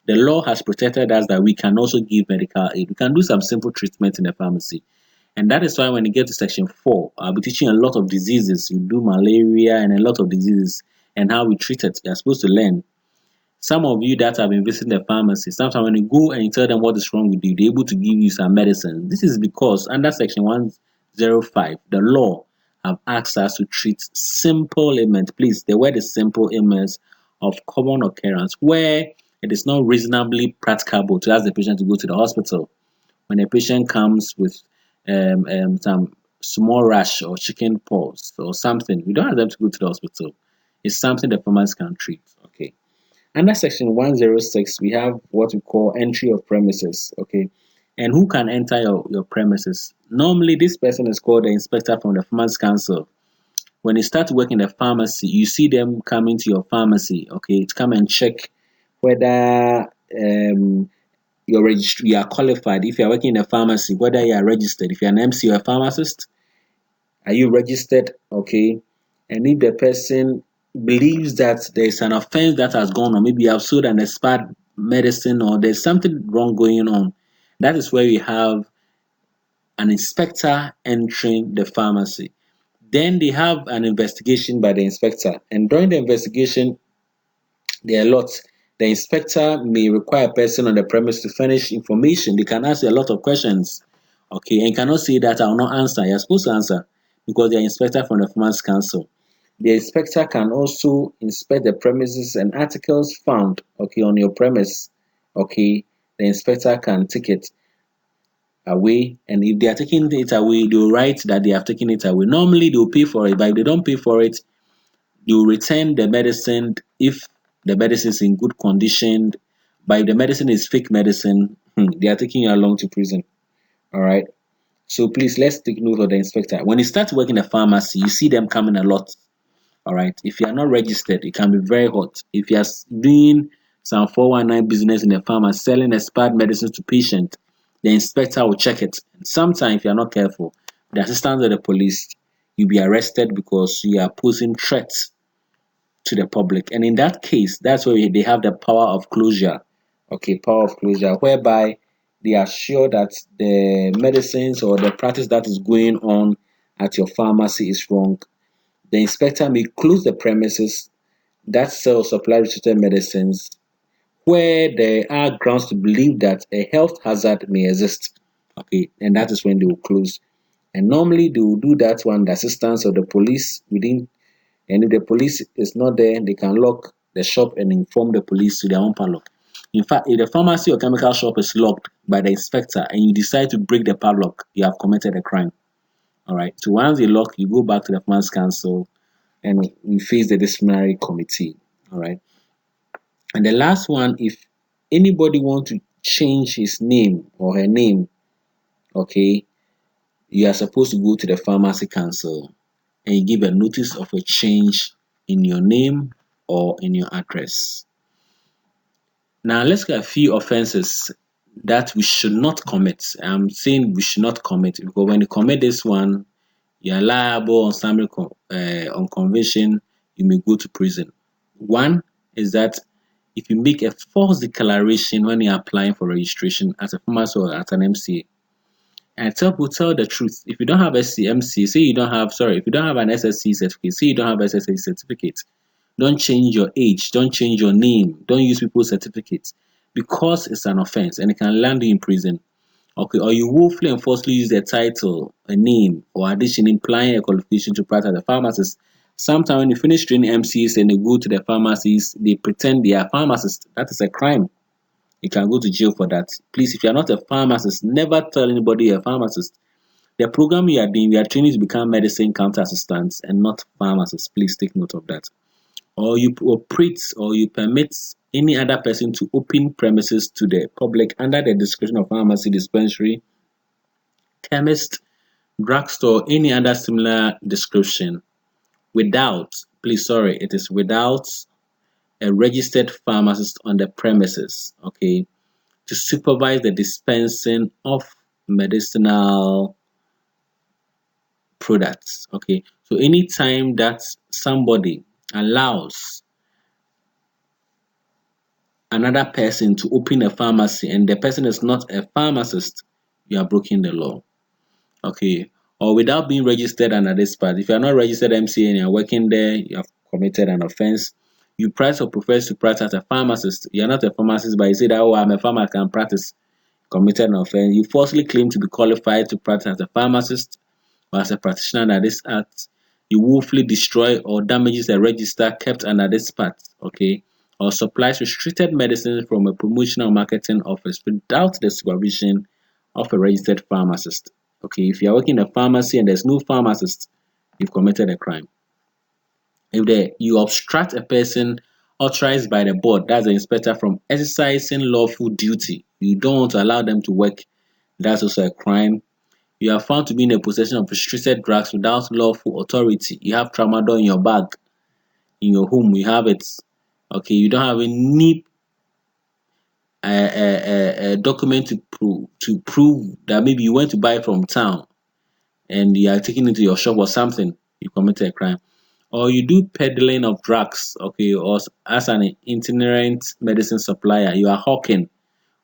The law has protected us that we can also give medical aid. We can do some simple treatment in the pharmacy. And that is why when you get to section 4, I'll be teaching a lot of diseases. You do malaria and a lot of diseases and how we treat it. You're supposed to learn. Some of you that have been visiting the pharmacy, sometimes when you go and you tell them what is wrong with you, they're able to give you some medicine. This is because under section 105, the law have asked us to treat simple ailments. Please, the word is simple ailments of common occurrence where it is not reasonably practicable to ask the patient to go to the hospital. When a patient comes with some small rash or chicken pox or something, we don't have them to go to the hospital. It's something the pharmacy can treat. Okay. Under section 106, we have what we call entry of premises. Okay. And who can enter your premises? Normally, this person is called the inspector from the Pharmacy Council. When you start working in the pharmacy, you see them coming to your pharmacy, okay, to come and check whether you are qualified. If you are working in a pharmacy, whether you are registered. If you're an MC or a pharmacist, are you registered? Okay. And if the person believes that there's an offense that has gone on, maybe you have sold an expired medicine or there's something wrong going on, that is where we have an inspector entering the pharmacy. Then they have an investigation by the inspector, and during the investigation, there are lots. The inspector may require a person on the premise to furnish information. They can ask you a lot of questions. Okay, and you cannot say that I will not answer. You're supposed to answer because they're inspector from the Farmers Council. The inspector can also inspect the premises and articles found, okay, on your premise. Okay, the inspector can take it away, and if they are taking it away, they will write that they have taken it away. Normally, they will pay for it, but if they don't pay for it, you return the medicine if the medicine is in good condition. But if the medicine is fake medicine, they are taking you along to prison. All right. So please let's take note of the inspector. When you start working in a pharmacy, you see them coming a lot. All right. If you are not registered, it can be very hot. If you are doing some 419 business in a pharmacy, selling expired medicines to patients, the inspector will check it. Sometimes, if you are not careful, the assistant of the police, you'll be arrested because you are posing threats to the public. And in that case, that's where they have the power of closure. Okay, power of closure, whereby they are sure that the medicines or the practice that is going on at your pharmacy is wrong. The inspector may close the premises that sell supply restricted medicines where there are grounds to believe that a health hazard may exist. Okay, and that is when they will close. And normally they will do that when the assistance of the police within, and if the police is not there, they can lock the shop and inform the police to their own padlock. In fact, if the pharmacy or chemical shop is locked by the inspector and you decide to break the padlock, you have committed a crime. All right. So once they lock, you go back to the Farmers Council and we face the disciplinary committee. All right. And the last one, if anybody want to change his name or her name, okay, you are supposed to go to the pharmacy council and you give a notice of a change in your name or in your address. Now let's get a few offenses that we should not commit. I'm saying we should not commit because when you commit this one, you are liable on summary on conviction. You may go to prison. One is that if you make a false declaration when you're applying for registration as a pharmacist or as an MCA, and tell the truth. If you don't have SCMC, say you don't have if you don't have an SSC certificate, say you don't have SSC certificate, don't change your age, don't change your name, don't use people's certificates because it's an offense and it can land you in prison. Okay, or you willfully and falsely use a title, a name, or addition implying a qualification to practice as a pharmacist. Sometimes when you finish training MCs and they go to the pharmacies, they pretend they are pharmacists. That is a crime. You can go to jail for that. Please, if you are not a pharmacist, never tell anybody you're a pharmacist. The program you are doing, we are training to become medicine counter assistants and not pharmacists. Please take note of that. Or you operate or you permit any other person to open premises to the public under the discretion of pharmacy dispensary, chemist, drugstore, any other similar description without, please, sorry, it is without a registered pharmacist on the premises, okay, to supervise the dispensing of medicinal products, okay. So anytime that somebody allows another person to open a pharmacy and the person is not a pharmacist, you are breaking the law. Okay. Or without being registered under this part. If you are not registered MCA and you are working there, you have committed an offense. You practice or profess to practice as a pharmacist. You are not a pharmacist, but you say that, oh, I'm a pharmacist, I can practice. Committed an offense. You falsely claim to be qualified to practice as a pharmacist or as a practitioner under this act. You willfully destroy or damages a register kept under this part, okay, or supplies restricted medicine from a promotional marketing office without the supervision of a registered pharmacist. Okay, if you are working in a pharmacy and there's no pharmacist, you've committed a crime. If you obstruct a person authorized by the board, that's the inspector, from exercising lawful duty, you don't want to allow them to work, that's also a crime. You are found to be in a possession of restricted drugs without lawful authority. You have tramadol in your bag, in your home, you have it. Okay, you don't have any document to prove that maybe you went to buy from town and you are taking it to your shop or something, you committed a crime. Or you do peddling of drugs, okay, or as an itinerant medicine supplier, you are hawking,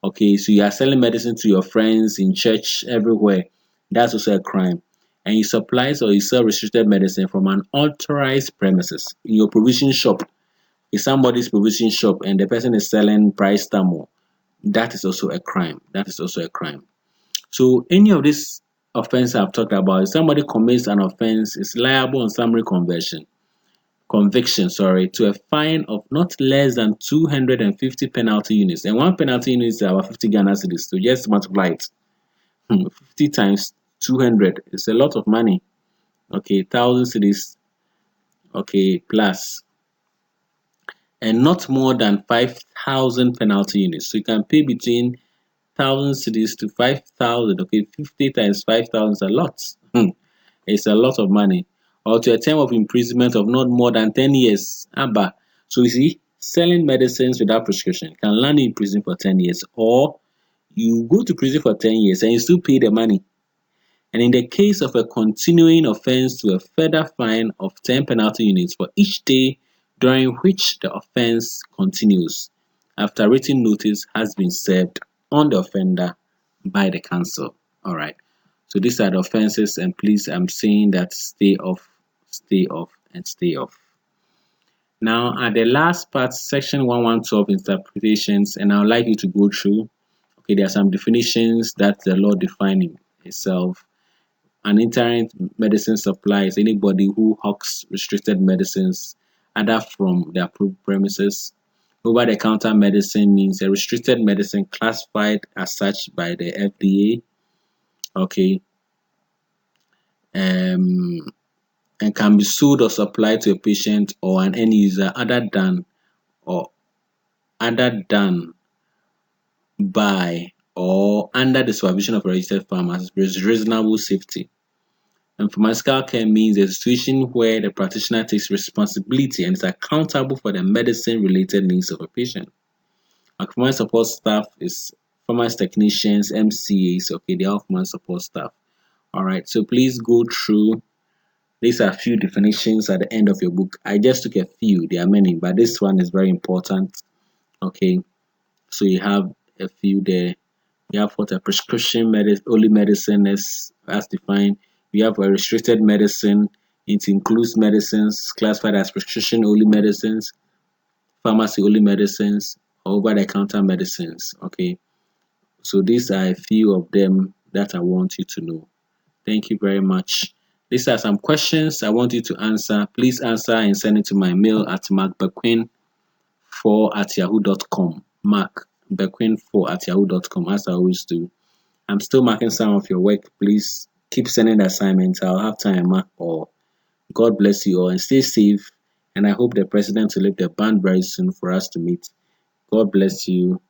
okay, so you are selling medicine to your friends in church, everywhere. That's also a crime. and you supplies or you sell restricted medicine from an authorized premises in your provision shop, in somebody's provision shop, and the person is selling price tamo, that is also a crime. That is also a crime. So any of these offenses I've talked about, if somebody commits an offense, is liable on summary conviction, to a fine of not less than 250 penalty units. And one penalty unit is about 50 Ghana cedis. So just multiply it. 50 times 200 is a lot of money. Okay, 1,000 cedis. Okay, plus. And not more than 5,000 penalty units. So you can pay between 1,000 cedis to 5,000. Okay, 50 times 5,000 is a lot. It's a lot of money. Or to a term of imprisonment of not more than 10 years. Abba. So you see, selling medicines without prescription can land you in prison for 10 years. Or you go to prison for 10 years and you still pay the money. And in the case of a continuing offense, to a further fine of 10 penalty units for each day during which the offense continues, after written notice has been served on the offender by the council. All right. So these are the offenses, and please, I'm saying that stay off, and stay off. Now, at the last part, section 1112 interpretations, and I would like you to go through. Okay, there are some definitions that the law defining itself. An interim medicine supply is anybody who hawks restricted medicines either from the approved premises. Over-the-counter medicine means a restricted medicine classified as such by the FDA. Okay, and can be sold or supplied to a patient or an end user or other than by or under the supervision of a registered pharmacist with reasonable safety. And pharmaceutical care means a situation where the practitioner takes responsibility and is accountable for the medicine-related needs of a patient. Our pharmacy support staff is pharmacy technicians, MCAs. Okay, they are pharmacy support staff. All right, so please go through. These are a few definitions at the end of your book. I just took a few. There are many, but this one is very important. Okay, so you have a few there. You have what a prescription only medicine is as defined. We have a restricted medicine. It includes medicines classified as prescription only medicines, pharmacy only medicines, or over-the-counter medicines. Okay, so these are a few of them that I want you to know. Thank you very much. These are some questions I want you to answer. Please answer and send it to my mail at markbequin4@yahoo.com. markbequin4@yahoo.com, as I always do. I'm still marking some of your work. Please keep sending the assignments. I'll have time to mark all. God bless you all and stay safe. And I hope the president will lift the ban very soon for us to meet. God bless you.